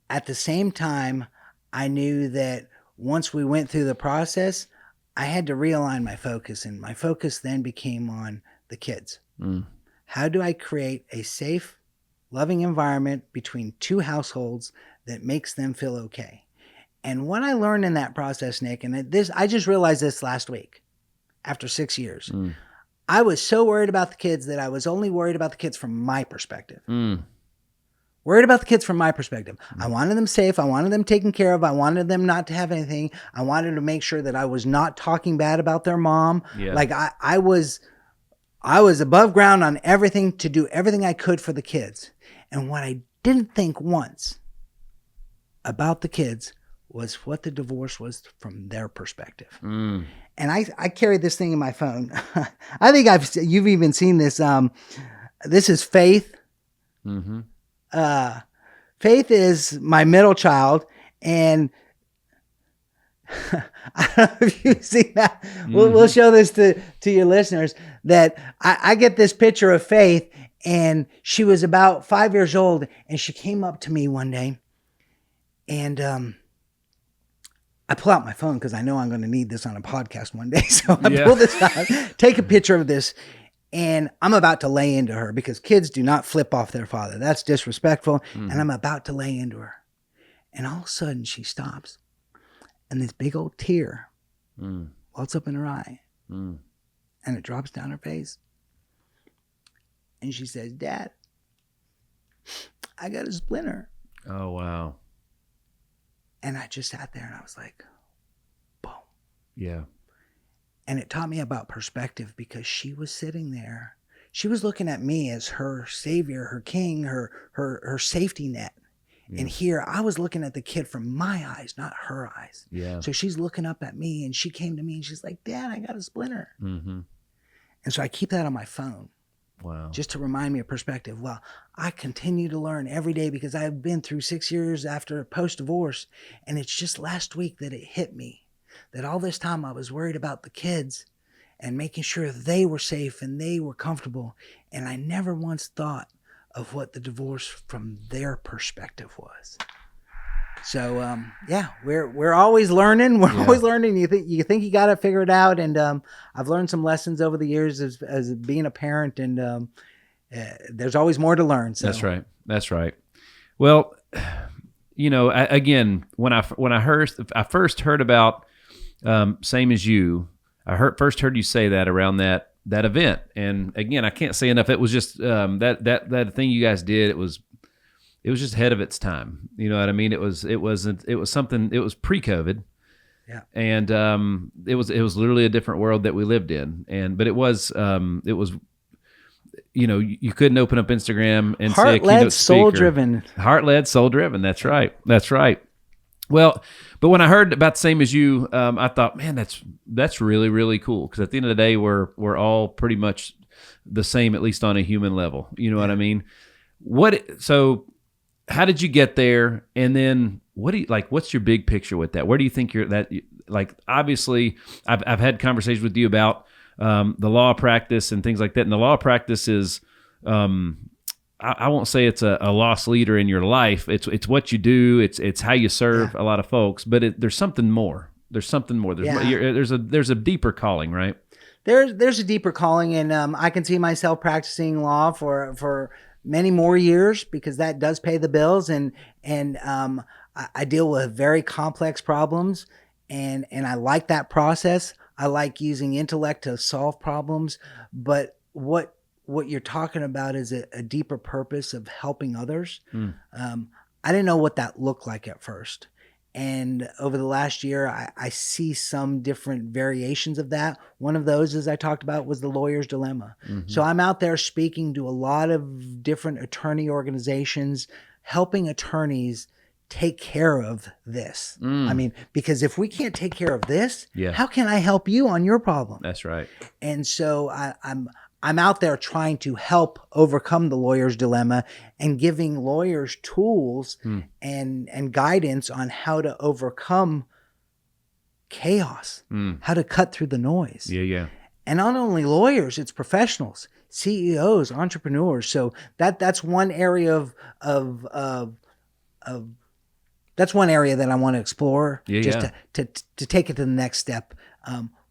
at the same time, I knew that once we went through the process, I had to realign my focus. And my focus then became on the kids. How do I create a safe, loving environment between two households that makes them feel okay? And what I learned in that process, Nick, and this, I just realized this last week after 6 years. I was so worried about the kids that I was only worried about the kids from my perspective. Worried about the kids from my perspective. I wanted them safe. I wanted them taken care of. I wanted them not to have anything. I wanted to make sure that I was not talking bad about their mom. Like I was above ground on everything to do everything I could for the kids. And what I didn't think once about the kids was what the divorce was from their perspective. And I carried this thing in my phone. I think you've even seen this. This is Faith. Faith is my middle child, and I don't know if you've seen that. We'll show this to your listeners, that I get this picture of Faith, and she was about 5 years old, and she came up to me one day, and I pull out my phone because I know I'm going to need this on a podcast one day. So I pull this out, take a picture of this, and I'm about to lay into her because kids do not flip off their father. That's disrespectful. And I'm about to lay into her. And all of a sudden she stops, and this big old tear wells up in her eye, and it drops down her face. And she says, "Dad, I got a splinter." Oh, wow. And I just sat there and I was like, boom. Yeah. And it taught me about perspective, because she was sitting there. She was looking at me as her savior, her king, her safety net. And here I was looking at the kid from my eyes, not her eyes. So she's looking up at me, and she came to me and she's like, "Dad, I got a splinter." And so I keep that on my phone. Wow. Just to remind me of perspective. Well, I continue to learn every day, because I've been through 6 years after post-divorce. And it's just last week that it hit me that all this time I was worried about the kids and making sure they were safe and they were comfortable. And I never once thought of what the divorce from their perspective was. So, we're always learning. We're always learning. You think you got it figured out. And I've learned some lessons over the years as being a parent, and there's always more to learn. So. That's right. Well, again, when I first heard about Same As You, first heard you say that around that event. And again, I can't say enough. It was just that thing you guys did. It was just ahead of its time. You know what I mean? It was something. It was pre-COVID. Yeah. And it was literally a different world that we lived in. But it was you couldn't open up Instagram and say a keynote speaker. Heart-led, soul-driven. That's right. Well, but when I heard about Same As You, I thought, man, that's really, really cool. Because at the end of the day, we're all pretty much the same, at least on a human level. You know what I mean? So how did you get there? And then what's your big picture with that? Where do you think obviously I've had conversations with you about the law of practice and things like that. And the law of practice is, I won't say it's a lost leader in your life. It's what you do. It's how you serve a lot of folks, but there's something more. There's there's a deeper calling, right? There's a deeper calling, and I can see myself practicing law for many more years, because that does pay the bills, and I deal with very complex problems, and I like that process. I like using intellect to solve problems, but what you're talking about is a deeper purpose of helping others. I didn't know what that looked like at first. And over the last year, I see some different variations of that. One of those, as I talked about, was the lawyer's dilemma. So I'm out there speaking to a lot of different attorney organizations, helping attorneys take care of this. I mean, because if we can't take care of this, how can I help you on your problem? That's right. And so I'm out there trying to help overcome the lawyer's dilemma and giving lawyers tools and guidance on how to overcome chaos, how to cut through the noise. Yeah. And not only lawyers, it's professionals, CEOs, entrepreneurs. So that's one area that's one area that I want to explore, to take it to the next step.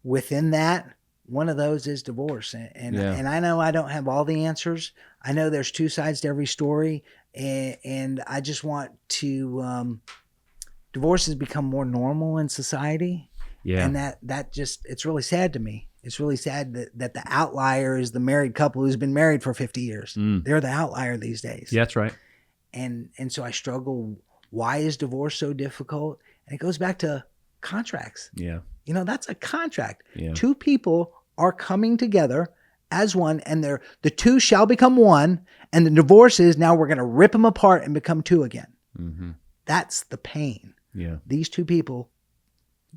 Within that, one of those is divorce. And I know I don't have all the answers. I know there's two sides to every story. And I just want to, divorce has become more normal in society. Yeah. And that just, it's really sad to me. It's really sad that the outlier is the married couple who's been married for 50 years. They're the outlier these days. Yeah, that's right. And so I struggle. Why is divorce so difficult? And it goes back to contracts. Yeah. That's a contract. Yeah. Two people are coming together as one, and the two shall become one. And the divorce is now we're going to rip them apart and become two again. Mm-hmm. That's the pain. Yeah. These two people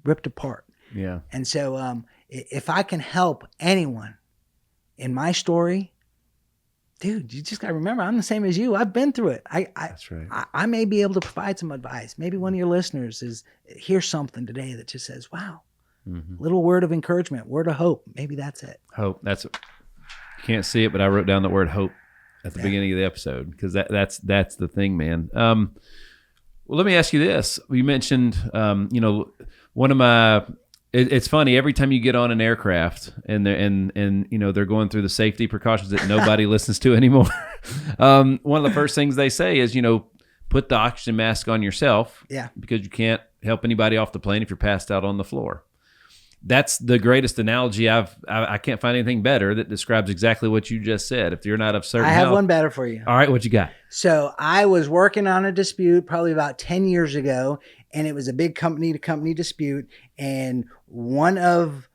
ripped apart. Yeah. And so if I can help anyone in my story, dude, you just got to remember, I'm the same as you. I've been through it. That's right. I may be able to provide some advice. Maybe one of your listeners hears something today that just says, wow, little word of encouragement, word of hope. Maybe that's it. Hope. You can't see it, but I wrote down the word hope at the beginning of the episode, because that's the thing, man. Well, let me ask you this. You mentioned, one of my, it's funny, every time you get on an aircraft and they're going through the safety precautions that nobody listens to anymore. One of the first things they say is, put the oxygen mask on yourself. Yeah. Because you can't help anybody off the plane if you're passed out on the floor. That's the greatest analogy I can't find anything better that describes exactly what you just said. If you're not of certain I have health. one better for you. All right, what you got? So I was working on a dispute probably about 10 years ago, and it was a big company-to-company dispute. And one of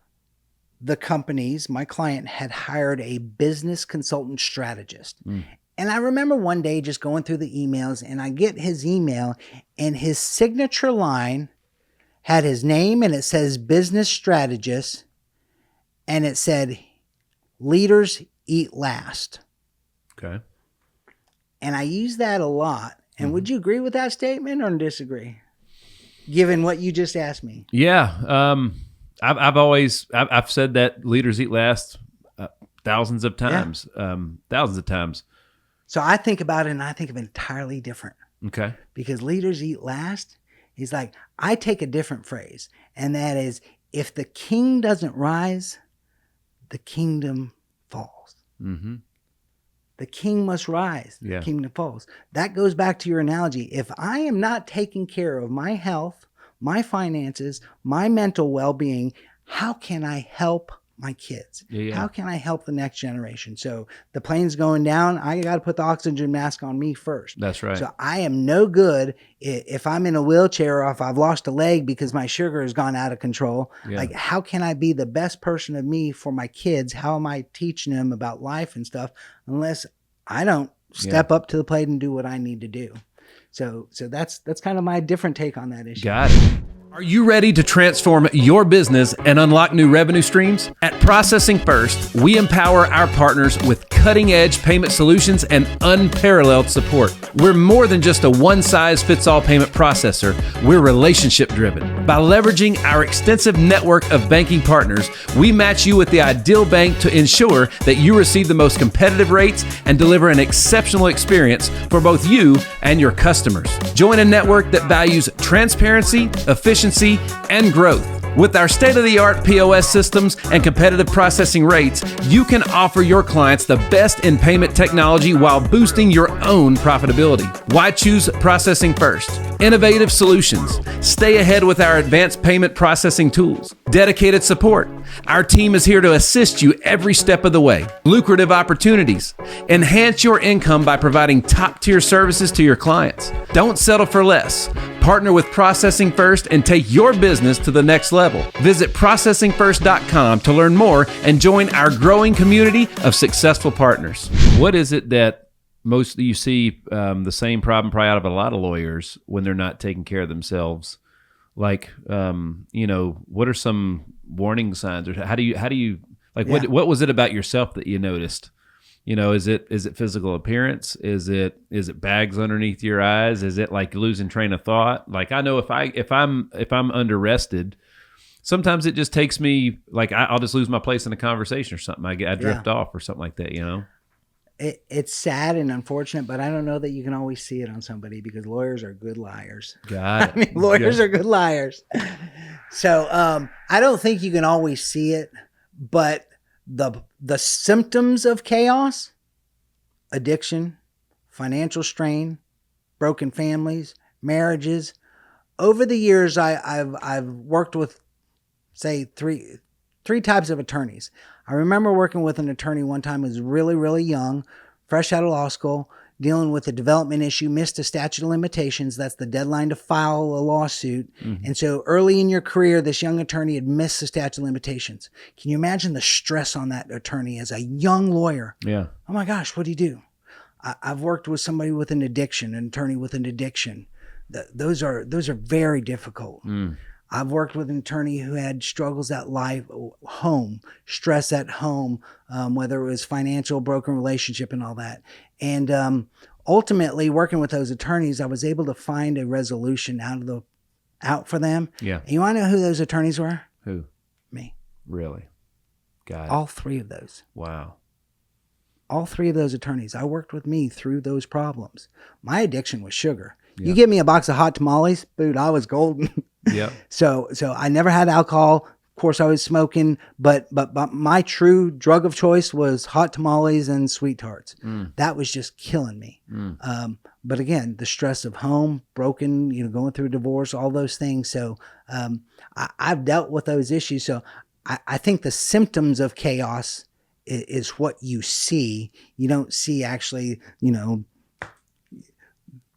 the companies, my client, had hired a business consultant strategist. And I remember one day just going through the emails, and I get his email, and his signature line had his name, and it says business strategist, and it said leaders eat last. Okay. And I use that a lot. And would you agree with that statement or disagree, given what you just asked me? Yeah. I've said that leaders eat last thousands of times. Thousands of times. So I think about it, and I think of it entirely different. Okay. Because leaders eat last. He's like, I take a different phrase, and that is, if the king doesn't rise, the kingdom falls. Mm-hmm. The king must rise, the kingdom falls. That goes back to your analogy. If I am not taking care of my health, my finances, my mental well-being, how can I help my kids? How can I help the next generation? So the plane's going down. I got to put the oxygen mask on me first. That's right. So I am no good if I'm in a wheelchair or if I've lost a leg because my sugar has gone out of control. Like, how can I be the best person of me for my kids? How am I teaching them about life and stuff unless I don't step up to the plate and do what I need to do? So that's kind of my different take on that issue. Got it. Are you ready to transform your business and unlock new revenue streams? At Processing First, we empower our partners with cutting-edge payment solutions and unparalleled support. We're more than just a one-size-fits-all payment processor. We're relationship-driven. By leveraging our extensive network of banking partners, we match you with the ideal bank to ensure that you receive the most competitive rates and deliver an exceptional experience for both you and your customers. Join a network that values transparency, efficiency, and growth. With our state-of-the-art POS systems and competitive processing rates, you can offer your clients the best in payment technology while boosting your own profitability. Why choose Processing First? Innovative solutions. Stay ahead with our advanced payment processing tools. Dedicated support. Our team is here to assist you every step of the way. Lucrative opportunities. Enhance your income by providing top-tier services to your clients. Don't settle for less. Partner with Processing First and take your business to the next level. Visit processingfirst.com to learn more and join our growing community of successful partners. What is it that you see the same problem probably out of a lot of lawyers when they're not taking care of themselves? Like, what are some warning signs, or how do you Like Yeah. what was it about yourself that you noticed? Is it physical appearance? Is it bags underneath your eyes? Is it like losing train of thought? Like I know if I'm under rested, sometimes it just takes me like I'll just lose my place in a conversation or something. I drift off or something like that. It's sad and unfortunate, but I don't know that you can always see it on somebody because lawyers are good liars. Got it. I mean, lawyers are good liars. So I don't think you can always see it, but the symptoms of chaos, addiction, financial strain, broken families, marriages. Over the years, I've worked with, say, three types of attorneys. I remember working with an attorney one time who was really, really young, fresh out of law school, dealing with a development issue, missed a statute of limitations. That's the deadline to file a lawsuit. Mm-hmm. And so early in your career, this young attorney had missed the statute of limitations. Can you imagine the stress on that attorney as a young lawyer? Yeah. Oh my gosh, what do you do? I've worked with somebody with an addiction, an attorney with an addiction. Those are very difficult. Mm. I've worked with an attorney who had struggles at life, home, stress at home, whether it was financial, broken relationship and all that. And ultimately, working with those attorneys, I was able to find a resolution out for them. Yeah. And you want to know who those attorneys were? Who? Me. Really? Got it. All three of those. Wow. All three of those attorneys. I worked with me through those problems. My addiction was sugar. Yeah. You give me a box of hot tamales, dude, I was golden. Yep. So I never had alcohol. Of course, I was smoking, but my true drug of choice was hot tamales and sweet tarts. Mm. That was just killing me. Mm. But again, the stress of home, broken, going through a divorce, all those things. So I've dealt with those issues. So I think the symptoms of chaos is what you see. You don't see actually,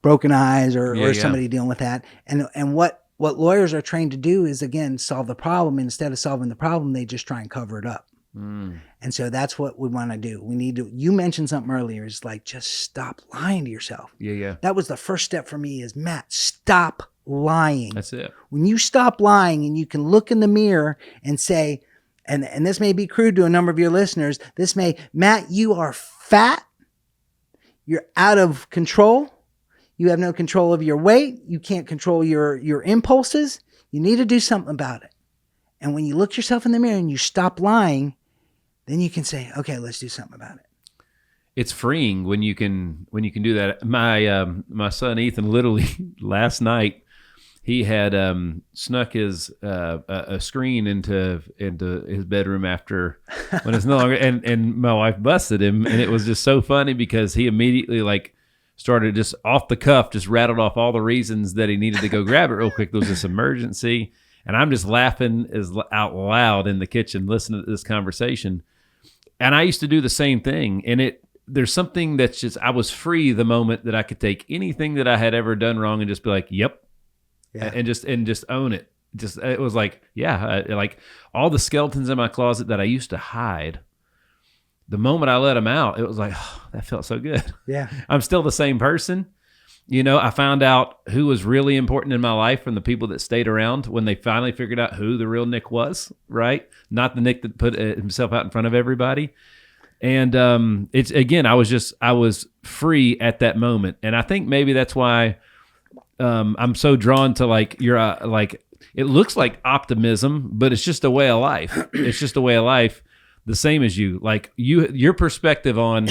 broken eyes or somebody dealing with that. And what lawyers are trained to do is, again, solve the problem. Instead of solving the problem, they just try and cover it up. Mm. And so that's what we want to do. We need to, you mentioned something earlier, is like, just stop lying to yourself. Yeah. That was the first step for me is, Matt, stop lying. That's it. When you stop lying and you can look in the mirror and say, and this may be crude to a number of your listeners, Matt, you are fat. You're out of control. You have no control of your weight. You can't control your impulses. You need to do something about it. And when you look yourself in the mirror and you stop lying, then you can say, okay, let's do something about it. It's freeing when you can do that. My son Ethan, literally last night, he had snuck his a screen into his bedroom after when it's no longer, and my wife busted him, and it was just so funny because he immediately started just off the cuff, just rattled off all the reasons that he needed to go grab it real quick. There was this emergency, and I'm just laughing out loud in the kitchen listening to this conversation. And I used to do the same thing, and there's something that's just, I was free the moment that I could take anything that I had ever done wrong and just be like, yep. Yeah. And just own it. It was like, like all the skeletons in my closet that I used to hide, the moment I let them out, it was like, oh, that felt so good. Yeah. I'm still the same person. I found out who was really important in my life from the people that stayed around when they finally figured out who the real Nick was, right? Not the Nick that put himself out in front of everybody. And it's, again, I was free at that moment. And I think maybe that's why I'm so drawn to it looks like optimism, but it's just a way of life. It's just a way of life. The same as you, your perspective on,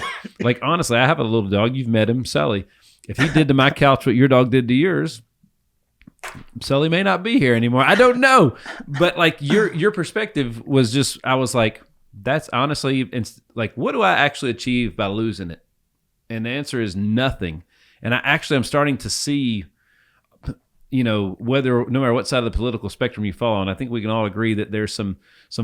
honestly, I have a little dog. You've met him, Sully. If he did to my couch what your dog did to yours, Sully may not be here anymore. I don't know. But your perspective was just, I was like, that's honestly, what do I actually achieve by losing it? And the answer is nothing. And I'm starting to see, no matter what side of the political spectrum you fall on, I think we can all agree that there's some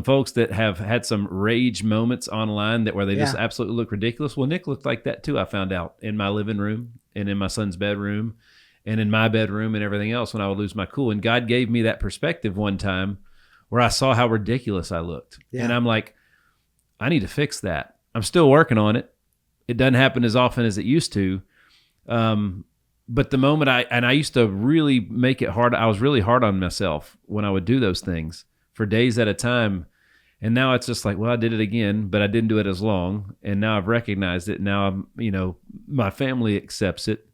folks that have had some rage moments online where they just absolutely look ridiculous. Well, Nick looked like that too, I found out, in my living room and in my son's bedroom and in my bedroom and everything else when I would lose my cool. And God gave me that perspective one time where I saw how ridiculous I looked. Yeah. And I'm like, I need to fix that. I'm still working on it. It doesn't happen as often as it used to. But the moment I used to really make it hard, I was really hard on myself when I would do those things for days at a time. And now it's just like, well, I did it again, but I didn't do it as long. And now I've recognized it. Now I'm, my family accepts it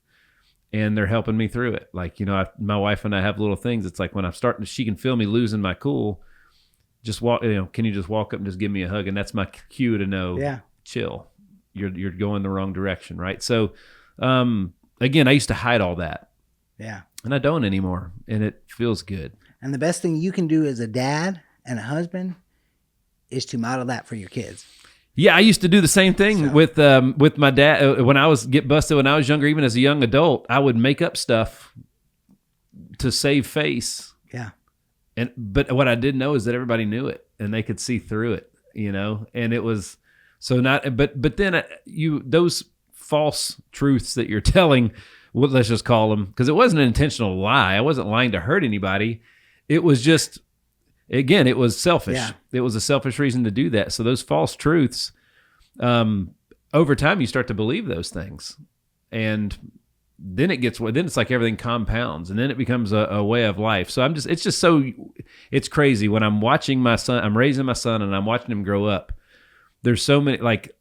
and they're helping me through it. Like, my wife and I have little things. It's like when I'm starting, she can feel me losing my cool. Just walk, can you just walk up and just give me a hug? And that's my cue to know, chill. You're going the wrong direction. Right. So, again, I used to hide all that. Yeah. And I don't anymore. And it feels good. And the best thing you can do as a dad and a husband is to model that for your kids. Yeah, I used to do the same thing with my dad when I was get busted when I was younger. Even as a young adult, I would make up stuff to save face. Yeah, but what I didn't know is that everybody knew it and they could see through it. And it was so not. But then those false truths that you're telling, let's just call them, because it wasn't an intentional lie. I wasn't lying to hurt anybody. It was just. Again, it was selfish. Yeah. It was a selfish reason to do that. So those false truths, over time, you start to believe those things, and then it's like everything compounds, and then it becomes a way of life. So it's crazy when I'm watching my son. I'm raising my son, and I'm watching him grow up. There's so many, like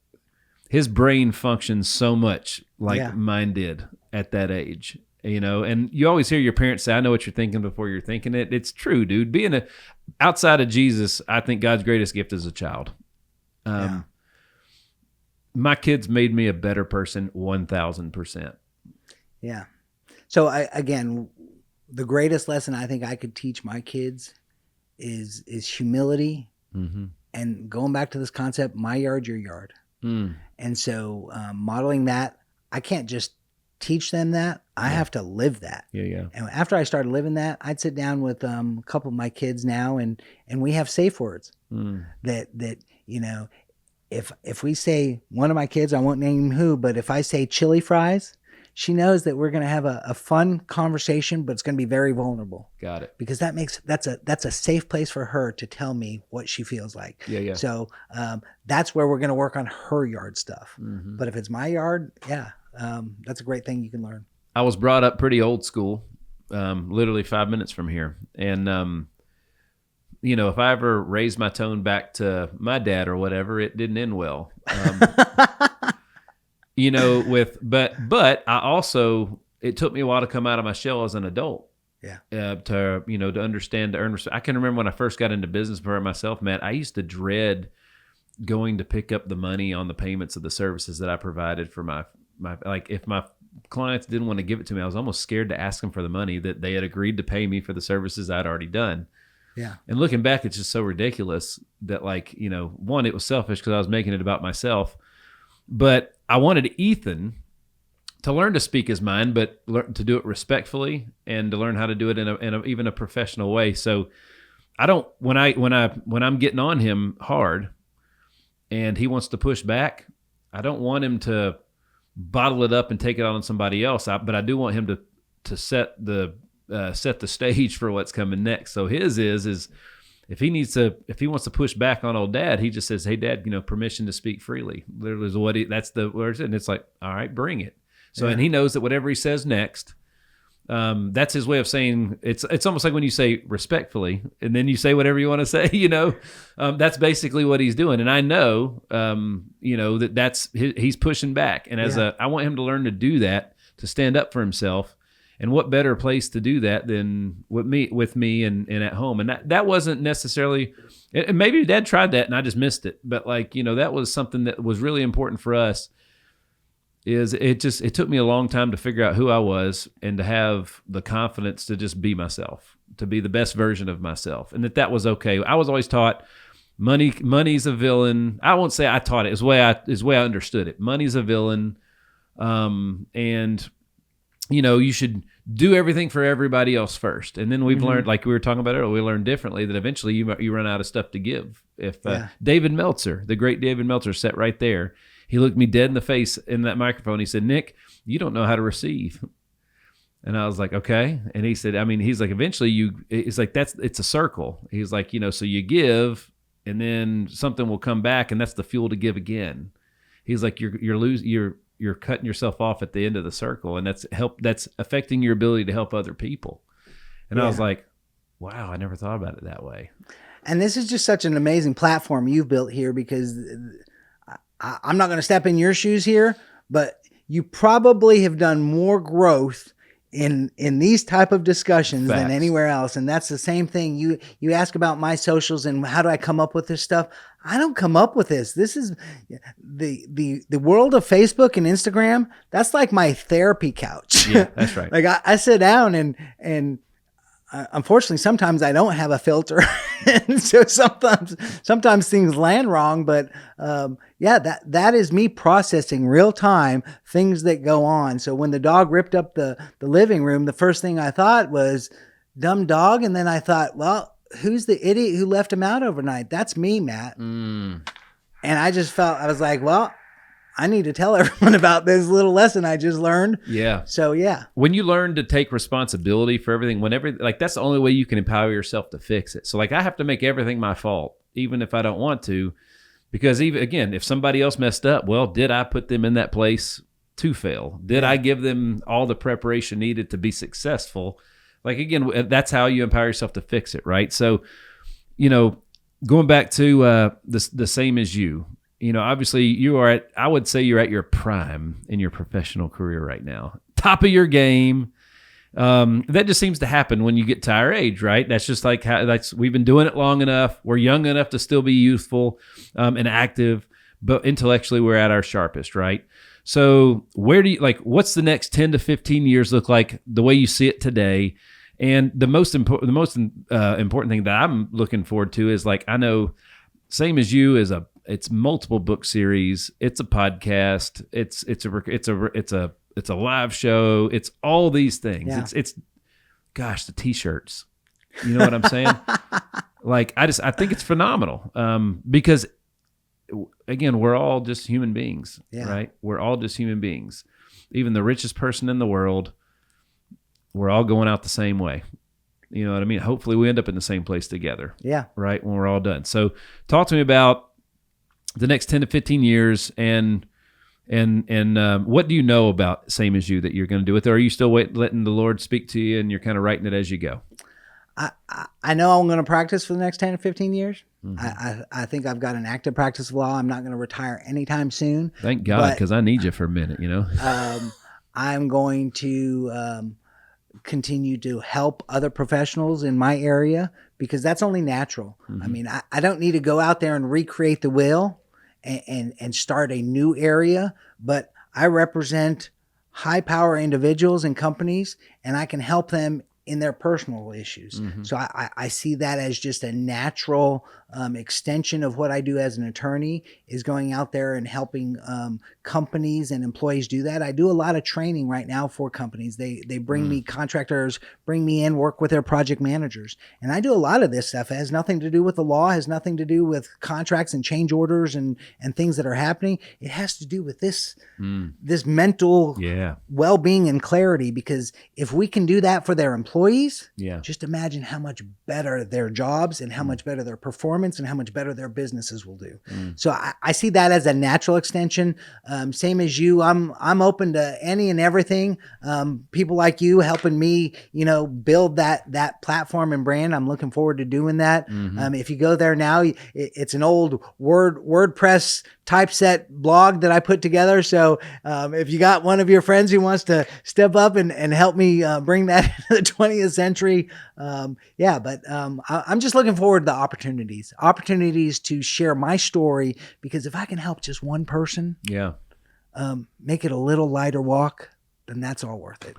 his brain functions so much like mine did at that age. And you always hear your parents say, I know what you're thinking before you're thinking it. It's true, dude. Being outside of Jesus, I think God's greatest gift is a child. My kids made me a better person 1,000%. Yeah. So again, the greatest lesson I think I could teach my kids is humility. Mm-hmm. And going back to this concept, my yard, your yard. Mm. And so modeling that, I can't just teach them that. I have to live that. Yeah. And after I started living that, I'd sit down with a couple of my kids now, and we have safe words that if we say, one of my kids, I won't name who, but if I say chili fries, she knows that we're going to have a fun conversation, but it's going to be very vulnerable. Got it. Because that's a safe place for her to tell me what she feels like. Yeah. So that's where we're going to work on her yard stuff. Mm-hmm. But if it's my yard, that's a great thing you can learn. I was brought up pretty old school, literally 5 minutes from here. And, if I ever raised my tone back to my dad or whatever, it didn't end well. But I also, it took me a while to come out of my shell as an adult. Yeah. To understand, to earn respect. I can remember when I first got into business for myself, Matt, I used to dread going to pick up the money on the payments of the services that I provided for my like if my clients didn't want to give it to me, I was almost scared to ask them for the money that they had agreed to pay me for the services I'd already done. Yeah. And looking back, it's just so ridiculous that one, it was selfish because I was making it about myself, but I wanted Ethan to learn to speak his mind, but learn to do it respectfully and to learn how to do it in a even a professional way. So I don't, when I'm getting on him hard and he wants to push back, I don't want him to bottle it up and take it on somebody else. But I do want him to set the stage for what's coming next. So his is if he wants to push back on old dad, he just says, "Hey, Dad, permission to speak freely." Literally is that's the words, and it's like, all right, bring it. So and he knows that whatever he says next, that's his way of saying it's almost like when you say respectfully and then you say whatever you want to say, that's basically what he's doing. And I know, that's he's pushing back. And I want him to learn to do that, to stand up for himself. And what better place to do that than with me and at home. And that wasn't necessarily, and maybe Dad tried that and I just missed it. But that was something that was really important for us. It took me a long time to figure out who I was and to have the confidence to just be myself, to be the best version of myself, and that was okay. I was always taught money's a villain. I won't say I taught it. It's the way I understood it. Money's a villain, and you should do everything for everybody else first. And then we've learned, like we were talking about earlier, we learned differently that eventually you run out of stuff to give. If David Meltzer, the great David Meltzer, sat right there. He looked me dead in the face in that microphone. He said, "Nick, you don't know how to receive." And I was like, "Okay." And he said, he's like, eventually it's like, it's a circle. He's like, so you give and then something will come back and that's the fuel to give again. He's like, you're cutting yourself off at the end of the circle, and that's affecting your ability to help other people. And I was like, wow, I never thought about it that way. And this is just such an amazing platform you've built here, because I'm not going to step in your shoes here, but you probably have done more growth in these type of discussions than anywhere else. And that's the same thing. You ask about my socials and how do I come up with this stuff? I don't come up with this. This is the world of Facebook and Instagram. That's like my therapy couch. Yeah, that's right. Like I sit down and unfortunately, sometimes I don't have a filter. And so sometimes things land wrong, but that is me processing real time things that go on. So when the dog ripped up the living room, the first thing I thought was dumb dog. And then I thought, well, who's the idiot who left him out overnight? That's me, Matt. And I was like, well, I need to tell everyone about this little lesson I just learned. Yeah. So yeah. When you learn to take responsibility for everything, that's the only way you can empower yourself to fix it. So like I have to make everything my fault, even if I don't want to, because even again, if somebody else messed up, well, did I put them in that place to fail? Did I give them all the preparation needed to be successful? Like again, that's how you empower yourself to fix it, right? So, going back to the same as you. Obviously I would say you're at your prime in your professional career right now. Top of your game. That just seems to happen when you get to our age, right? That's just like we've been doing it long enough. We're young enough to still be youthful and active, but intellectually we're at our sharpest, right? So what's the next 10 to 15 years look like the way you see it today? And the most important thing that I'm looking forward to is I know same as you it's multiple book series. It's a podcast. It's a live show. It's all these things. Yeah. It's the t-shirts. You know what I'm saying? I think it's phenomenal. Because again, we're all just human beings, right? We're all just human beings. Even the richest person in the world, we're all going out the same way. You know what I mean? Hopefully we end up in the same place together. Yeah. Right. When we're all done. So talk to me about the next 10 to 15 years and what do you know about Same As You that you're going to do with it? Or are you still letting the Lord speak to you and you're kind of writing it as you go? I know I'm going to practice for the next 10 to 15 years. Mm-hmm. I think I've got an active practice of law. I'm not going to retire anytime soon. Thank God, because I need you for a minute, I'm going to continue to help other professionals in my area because that's only natural. Mm-hmm. I mean, I don't need to go out there and recreate the wheel and start a new area, but I represent high power individuals and companies, and I can help them in their personal issues. Mm-hmm. So I see that as just a natural extension of what I do as an attorney is going out there and helping companies and employees do that. I do a lot of training right now for companies. They bring me contractors, bring me in, work with their project managers. And I do a lot of this stuff. It has nothing to do with the law, has nothing to do with contracts and change orders and things that are happening. It has to do with this mental well-being and clarity, because if we can do that for their employees, just imagine how much better their jobs and how much better their performance and how much better their businesses will do. So I see that as a natural extension. Same as you, I'm open to any and everything. People like you helping me, build that platform and brand. I'm looking forward to doing that. Mm-hmm. If you go there now, it's an old WordPress typeset blog that I put together. So if you got one of your friends who wants to step up and help me bring that into the 20th century, but I'm just looking forward to the opportunities to share my story, because if I can help just one person, make it a little lighter walk, then that's all worth it.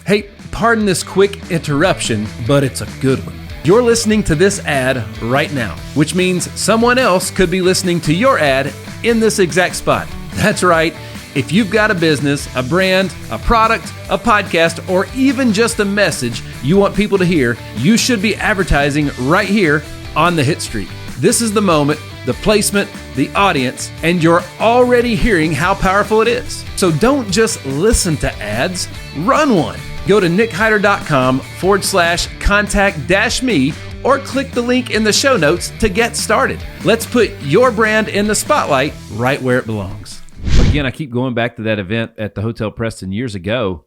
Hey, pardon this quick interruption, but it's a good one. You're listening to this ad right now, which means someone else could be listening to your ad in this exact spot. That's right. If you've got a business, a brand, a product, a podcast, or even just a message you want people to hear, you should be advertising right here on the Hitstreak. This is the moment, the placement, the audience, and you're already hearing how powerful it is. So don't just listen to ads, run one. Go to nickhyder.com/contact-me or click the link in the show notes to get started. Let's put your brand in the spotlight right where it belongs. But again, I keep going back to that event at the Hotel Preston years ago.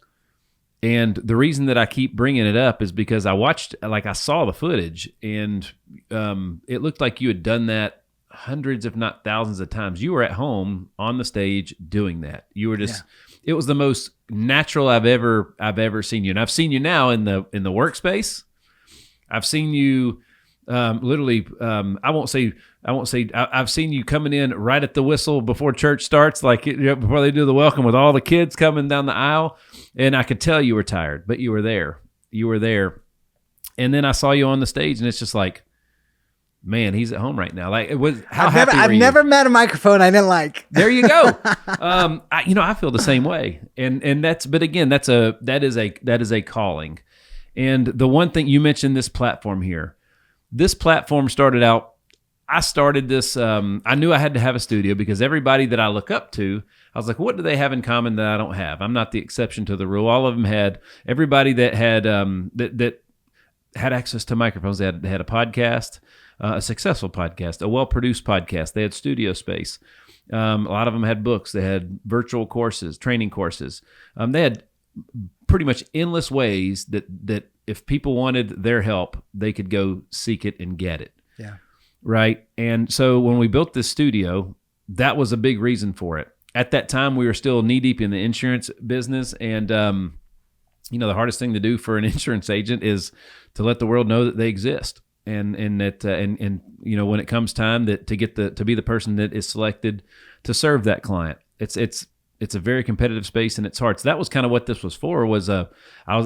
And the reason that I keep bringing it up is because I saw the footage, and it looked like you had done that hundreds, if not thousands of times. You were at home on the stage doing that. You were just, it was the most natural I've ever seen you. And I've seen you now in the workspace. I've seen you literally, I've seen you coming in right at the whistle before church starts, like before they do the welcome with all the kids coming down the aisle. And I could tell you were tired, but you were there. You were there. And then I saw you on the stage, and it's just like, man, he's at home right now. Like, it was, I've never met a microphone I didn't like. There you go. I feel the same way. And but again, that is a calling. And the one thing you mentioned, this platform here, this platform started out, I started this, I knew I had to have a studio because everybody that I look up to, I was like, what do they have in common that I don't have? I'm not the exception to the rule. All of them had, everybody that had, that had access to microphones, they had a podcast, a successful podcast, a well-produced podcast. They had studio space. A lot of them had books. They had virtual courses, training courses. They had pretty much endless ways that if people wanted their help, they could go seek it and get it. Yeah. Right. And so when we built this studio, that was a big reason for it. At that time, we were still knee deep in the insurance business. And, the hardest thing to do for an insurance agent is to let the world know that they exist. And that, when it comes time to be the person that is selected to serve that client, it's a very competitive space, and it's hard. So that was kind of what this was for. I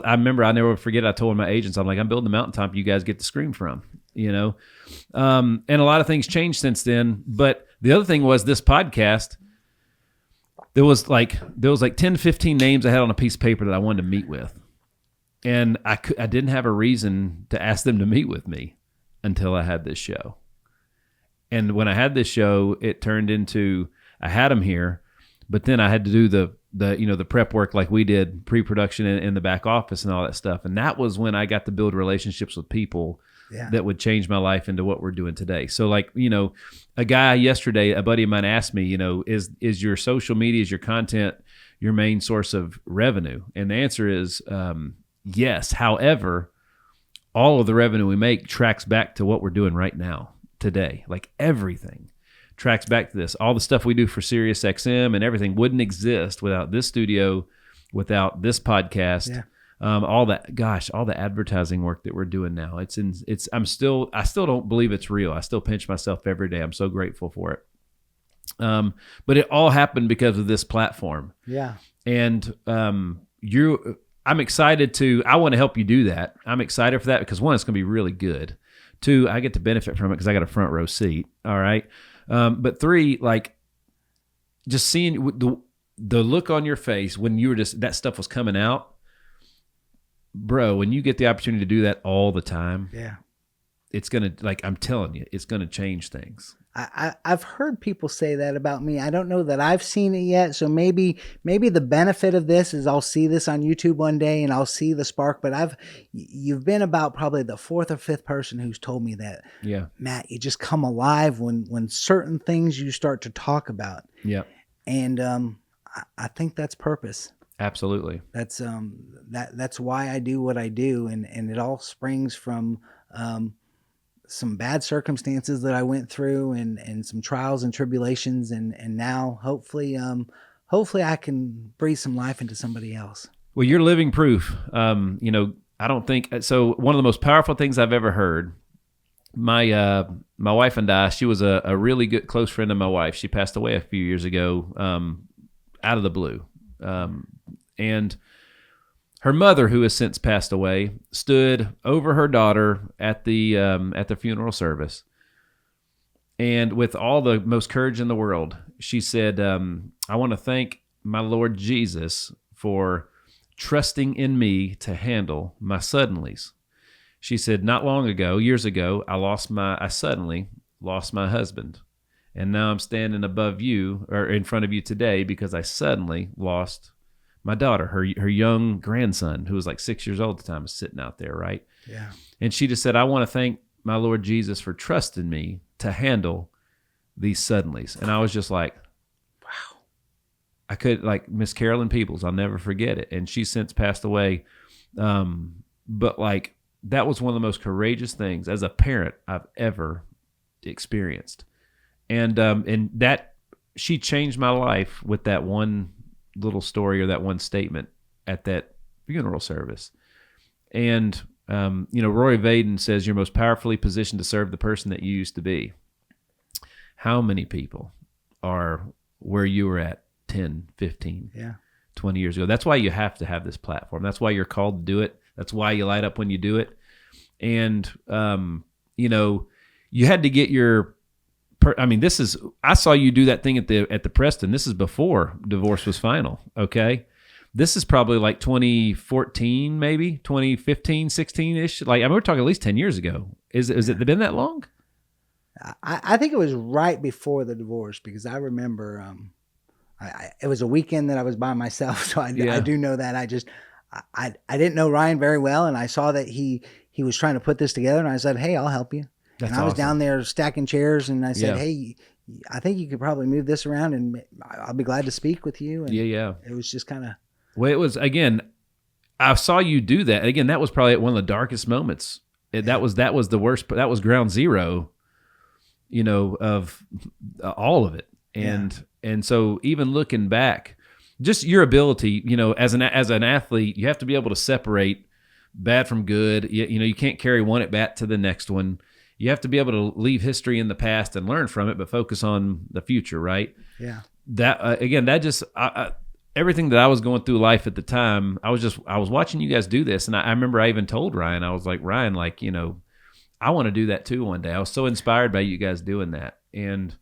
remember, I never forget, I told my agents, I'm like, I'm building the mountaintop you guys get to scream from, and a lot of things changed since then. But the other thing was this podcast, there was like 10, 15 names I had on a piece of paper that I wanted to meet with. And I didn't have a reason to ask them to meet with me until I had this show. And when I had this show, it turned into, I had them here, but then I had to do the prep work like we did, pre-production in the back office and all that stuff. And that was when I got to build relationships with people that would change my life into what we're doing today. So a guy yesterday, a buddy of mine asked me, is your social media, is your content your main source of revenue? And the answer is yes. However, all of the revenue we make tracks back to what we're doing right now, today. Like everything tracks back to this. All the stuff we do for Sirius XM and everything wouldn't exist without this studio, without this podcast. Yeah. All the advertising work that we're doing now. I still don't believe it's real. I still pinch myself every day. I'm so grateful for it. But it all happened because of this platform. Yeah. And I'm excited I want to help you do that. I'm excited for that because one, it's going to be really good. Two, I get to benefit from it because I got a front row seat. All right. But three, just seeing the look on your face when you were that stuff was coming out, bro, when you get the opportunity to do that all the time, it's going to, I'm telling you, it's going to change things. I've heard people say that about me. I don't know that I've seen it yet. So maybe the benefit of this is I'll see this on YouTube one day and I'll see the spark. But you've been about probably the fourth or fifth person who's told me that. Yeah, Matt, you just come alive when certain things you start to talk about. Yeah, and I think that's purpose. Absolutely. That's that's why I do what I do, and it all springs from some bad circumstances that I went through and some trials and tribulations, and now hopefully I can breathe some life into somebody else. Well, you're living proof. I don't think so. One of the most powerful things I've ever heard. My wife and I, she was a really good close friend of my wife. She passed away a few years ago, out of the blue. And her mother, who has since passed away, stood over her daughter at the funeral service. And with all the most courage in the world, she said, I want to thank my Lord Jesus for trusting in me to handle my suddenlies. She said, not long ago, years ago, I suddenly lost my husband. And now I'm standing above you or in front of you today because I suddenly lost my daughter, her young grandson, who was like 6 years old at the time, was sitting out there, right? Yeah. And she just said, I want to thank my Lord Jesus for trusting me to handle these suddenlies. And I was just like, wow. I could, like Miss Carolyn Peoples, I'll never forget it. And she's since passed away. But like, that was one of the most courageous things as a parent I've ever experienced. And that, she changed my life with that one little story or that one statement at that funeral service. And, Roy Vaden says, you're most powerfully positioned to serve the person that you used to be. How many people are where you were at 10, 15, 20 years ago? That's why you have to have this platform. That's why you're called to do it. That's why you light up when you do it. And, you had to get your, I saw you do that thing at the Preston. This is before divorce was final. Okay. This is probably like 2014, maybe 2015, 16-ish. Like, we're talking at least 10 years ago. Is it been that long? I think it was right before the divorce, because I remember it was a weekend that I was by myself. So I do know that. I didn't know Ryan very well, and I saw that he was trying to put this together, and I said, hey, I'll help you. That's and I was awesome. Down there stacking chairs, and I said, hey, I think you could probably move this around, and I'll be glad to speak with you. And it was just kind of... Well, it was, again, I saw you do that. Again, that was probably one of the darkest moments. That was the worst. That was ground zero, of all of it. And so even looking back, just your ability, as an athlete, you have to be able to separate bad from good. You can't carry one at bat to the next one. You have to be able to leave history in the past and learn from it, but focus on the future, right? Yeah. That again, that just everything that I was going through life at the time, I was watching you guys do this, and I remember I even told Ryan, I was like, Ryan, like, I want to do that too one day. I was so inspired by you guys doing that, and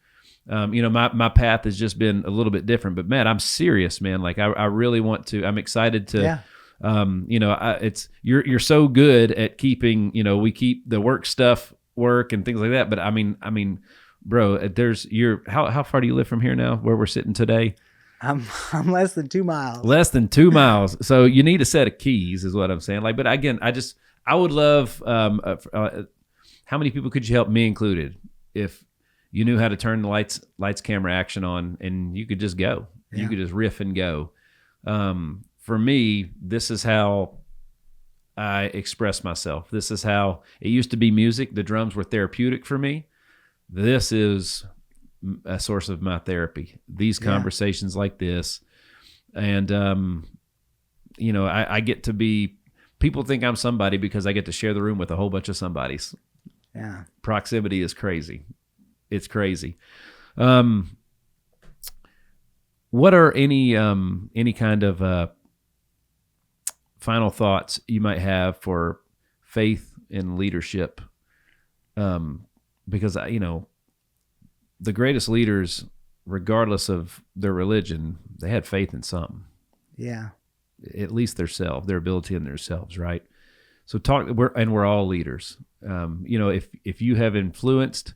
my path has just been a little bit different. But Matt, I'm serious, man. Like, I really want to. I'm excited to. It's you're so good at keeping. We keep the work stuff work and things like that. But I mean, bro, how far do you live from here now, where we're sitting today? I'm less than 2 miles. Less than 2 miles. So you need a set of keys, is what I'm saying. Like, but again, I would love. How many people could you help, me included, if you knew how to turn the lights, camera, action on, and you could just go. Yeah. You could just riff and go. For me, this is how I express myself. This is how it used to be. Music, the drums were therapeutic for me. This is a source of my therapy. These conversations like this, and I get to be. People think I'm somebody because I get to share the room with a whole bunch of somebodies. Yeah, proximity is crazy. It's crazy. What are any kind of final thoughts you might have for faith and leadership? Because the greatest leaders, regardless of their religion, they had faith in something. Yeah. At least their ability in themselves, right? So we're all leaders. If you have influenced,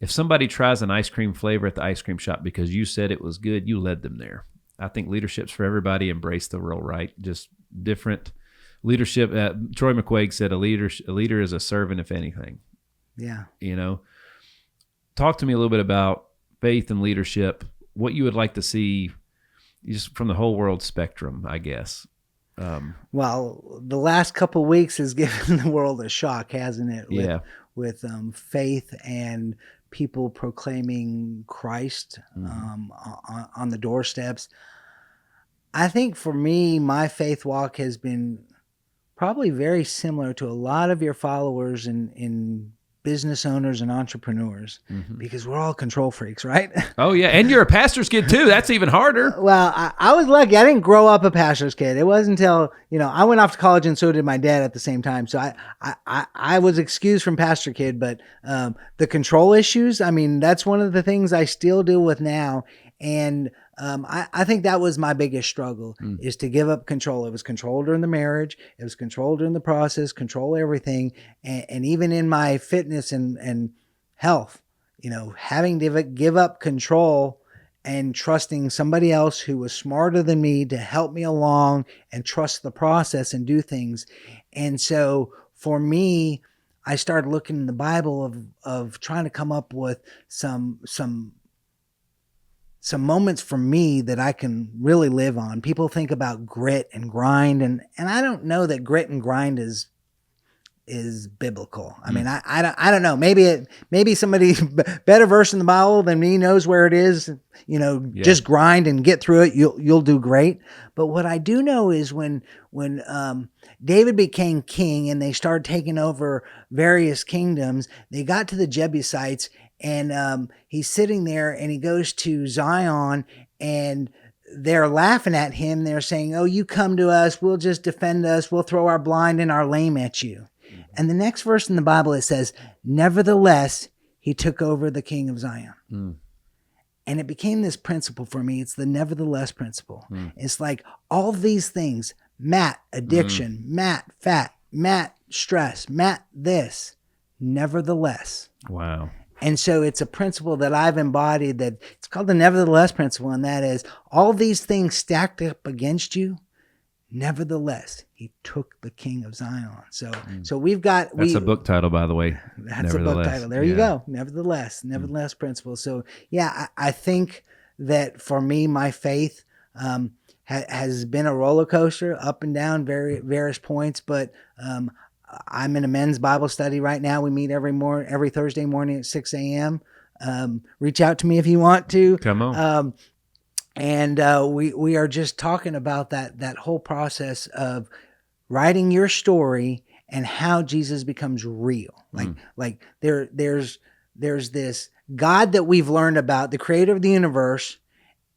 if somebody tries an ice cream flavor at the ice cream shop because you said it was good, you led them there. I think leadership's for everybody. Embrace the role, right? Just different leadership. Troy McQuaig said a leader is a servant, if anything. Yeah. Talk to me a little bit about faith and leadership, what you would like to see just from the whole world spectrum, I guess. Well, the last couple of weeks has given the world a shock, hasn't it? With faith and people proclaiming Christ on the doorsteps. I think for me, my faith walk has been probably very similar to a lot of your followers in business owners and entrepreneurs, because we're all control freaks, right? Oh yeah, and you're a pastor's kid too. That's even harder. Well, I was lucky. I didn't grow up a pastor's kid. It wasn't until I went off to college, and so did my dad at the same time. So I was excused from pastor kid, but the control issues. I mean, that's one of the things I still deal with now, and I think that was my biggest struggle, is to give up control. It was control during the marriage. It was control during the process, control everything. And even in my fitness and health, having to give up control and trusting somebody else who was smarter than me to help me along and trust the process and do things. And so for me, I started looking in the Bible of trying to come up with some some moments for me that I can really live on. People think about grit and grind, and I don't know that grit and grind is biblical. I mean, I don't know. Maybe somebody better versed in the Bible than me knows where it is. Just grind and get through it. You'll do great. But what I do know is when David became king and they started taking over various kingdoms, they got to the Jebusites, and he's sitting there and he goes to Zion, and they're laughing at him. They're saying, "Oh, you come to us. We'll just defend us. We'll throw our blind and our lame at you." And the next verse in the Bible, it says, "Nevertheless, he took over the king of Zion." And it became this principle for me. It's the nevertheless principle. It's like all these things, Matt, addiction, Matt, fat, Matt, stress, Matt, this, nevertheless. Wow. And so it's a principle that I've embodied, that it's called the nevertheless principle. And that is, all these things stacked up against you, nevertheless, he took the king of Zion. So we've got... That's a book title, by the way. That's a book title. There you go. Nevertheless principle. So yeah, I think that for me, my faith has been a roller coaster, up and down, various points. But I'm in a men's Bible study right now. We meet every Thursday morning at 6 a.m. Reach out to me if you want to. Come on. And we are just talking about that whole process of writing your story and how Jesus becomes real. Like there's this God that we've learned about, the creator of the universe,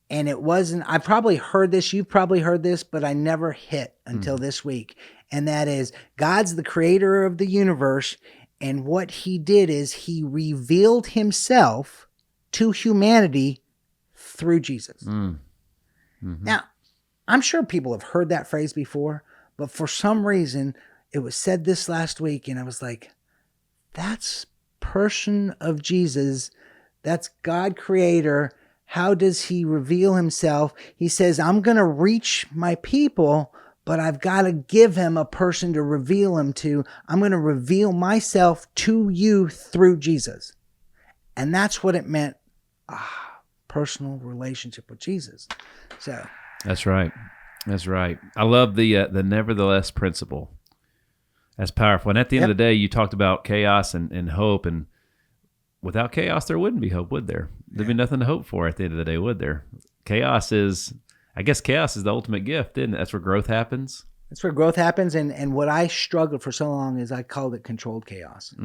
and it wasn't, I probably heard this, you've probably heard this, but I never hit until this week. And that is, God's the creator of the universe, and what he did is he revealed himself to humanity through Jesus. Now, I'm sure people have heard that phrase before, but for some reason, it was said this last week, and I was like, that's person of Jesus. That's God creator. How does he reveal himself? He says, I'm going to reach my people, but I've got to give him a person to reveal him to. I'm going to reveal myself to you through Jesus. And that's what it meant. Personal relationship with Jesus. So That's right. I love the nevertheless principle. That's powerful. And at the end of the day, you talked about chaos and hope, and without chaos, there wouldn't be hope, would there? There'd be nothing to hope for at the end of the day, would there? Chaos is the ultimate gift, isn't it? That's where growth happens. That's where growth happens. And what I struggled for so long is I called it controlled chaos.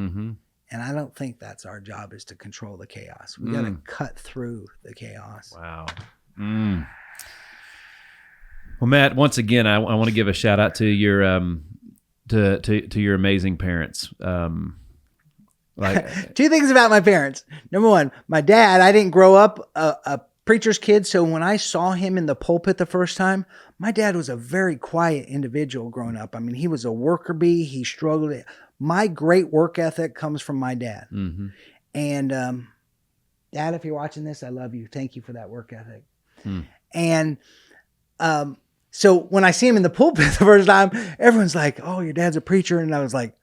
And I don't think that's our job, is to control the chaos. We got to cut through the chaos. Wow. Well, Matt, once again, I want to give a shout out to your to your amazing parents. Two things about my parents. Number one, my dad, I didn't grow up a preacher's kid. So when I saw him in the pulpit the first time, my dad was a very quiet individual growing up. I mean, he was a worker bee. He struggled. My great work ethic comes from my dad. And Dad, if you're watching this, I love you. Thank you for that work ethic. And so when I see him in the pulpit the first time, everyone's like, "Oh, your dad's a preacher." And I was like,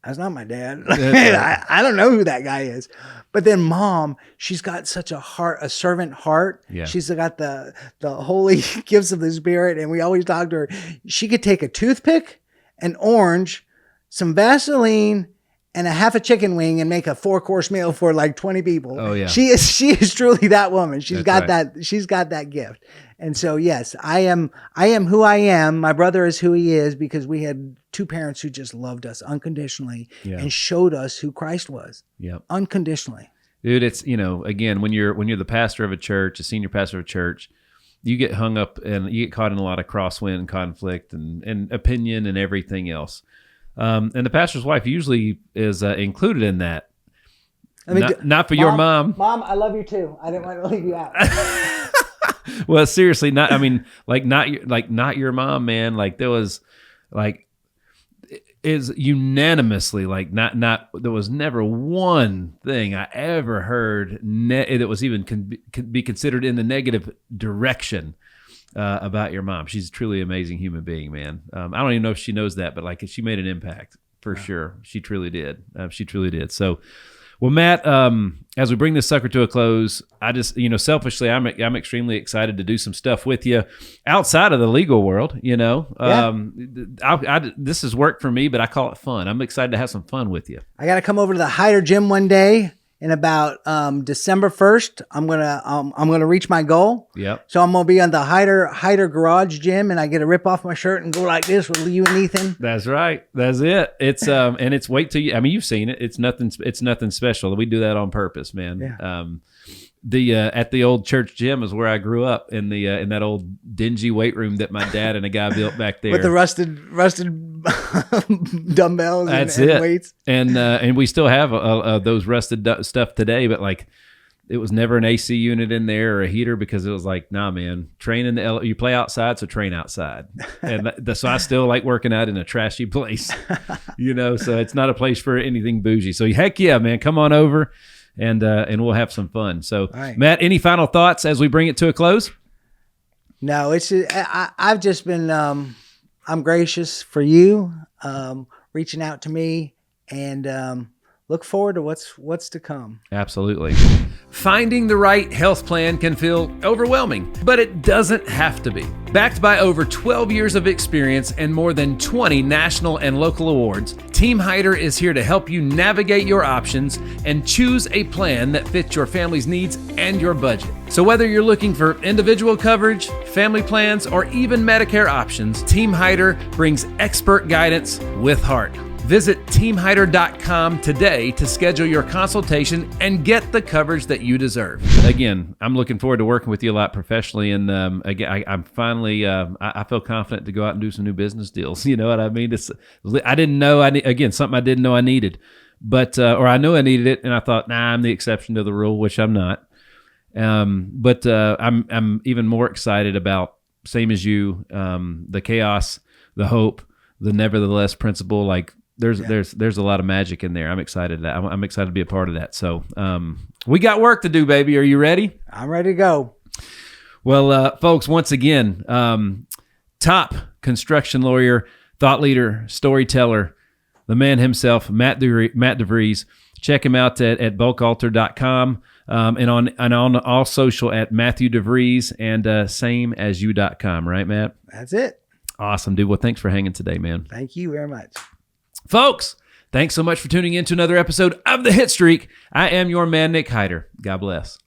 that's not my dad. I don't know who that guy is. But then Mom, she's got such a servant heart. Yeah. She's got the holy gifts of the Spirit. And we always talk to her. She could take a toothpick, an orange, some Vaseline, and a half a chicken wing and make a 4-course meal for like 20 people. Oh yeah. She is truly that woman. She's got that gift. And so, yes, I am who I am. My brother is who he is, because we had two parents who just loved us unconditionally and showed us who Christ was. Unconditionally. Dude, it's, again, when you're the pastor of a church, a senior pastor of a church, you get hung up and you get caught in a lot of crosswind, conflict, and opinion and everything else. And the pastor's wife usually is included in that. Not for your mom. Mom, I love you too. I didn't want to leave you out. Well, seriously, not your mom, man. Like, there was is unanimously not there was never one thing I ever heard that was even could be considered in the negative direction about your mom. She's a truly amazing human being, man. I don't even know if she knows that, but she made an impact for sure. She truly did. So, Well, Matt, as we bring this sucker to a close, I just, selfishly, I'm extremely excited to do some stuff with you outside of the legal world. This is work for me, but I call it fun. I'm excited to have some fun with you. I got to come over to the Hider Gym one day in about December 1st. I'm gonna reach my goal. Yep. So I'm gonna be on the Hider Garage Gym, and I get to rip off my shirt and go like this with you and Ethan. That's right. That's it. It's and it's wait till you. I mean, you've seen it. It's nothing special. We do that on purpose, man. Yeah. At the old church gym is where I grew up in that old dingy weight room that my dad and a guy built back there with the rusted dumbbells and weights. And we still have those rusted stuff today, but like it was never an AC unit in there or a heater because it was like, nah, man, you play outside, so train outside. And so I still like working out in a trashy place, so it's not a place for anything bougie. So heck yeah, man, come on over. And we'll have some fun. So, right. Matt, any final thoughts as we bring it to a close? No, I've just been, I'm gracious for you reaching out to me, and look forward to what's to come. Absolutely. Finding the right health plan can feel overwhelming, but it doesn't have to be. Backed by over 12 years of experience and more than 20 national and local awards, Team Hider is here to help you navigate your options and choose a plan that fits your family's needs and your budget. So whether you're looking for individual coverage, family plans, or even Medicare options, Team Hider brings expert guidance with heart. Visit teamhider.com today to schedule your consultation and get the coverage that you deserve. Again, I'm looking forward to working with you a lot professionally, and again, I'm finally I feel confident to go out and do some new business deals. You know what I mean? I didn't know something I didn't know I needed, but or I know I needed it, and I thought, nah, I'm the exception to the rule, which I'm not. But I'm even more excited about, same as you, the chaos, the hope, the nevertheless principle, like. There's a lot of magic in there. I'm excited. I'm excited to be a part of that. So we got work to do, baby. Are you ready? I'm ready to go. Well, folks, once again, top construction lawyer, thought leader, storyteller, the man himself, Matt DeVries. Check him out at bulkalter.com and on all social at Matthew DeVries and sameasyou.com. Right, Matt? That's it. Awesome, dude. Well, thanks for hanging today, man. Thank you very much. Folks, thanks so much for tuning in to another episode of The Hitstreak. I am your man, Nick Hider. God bless.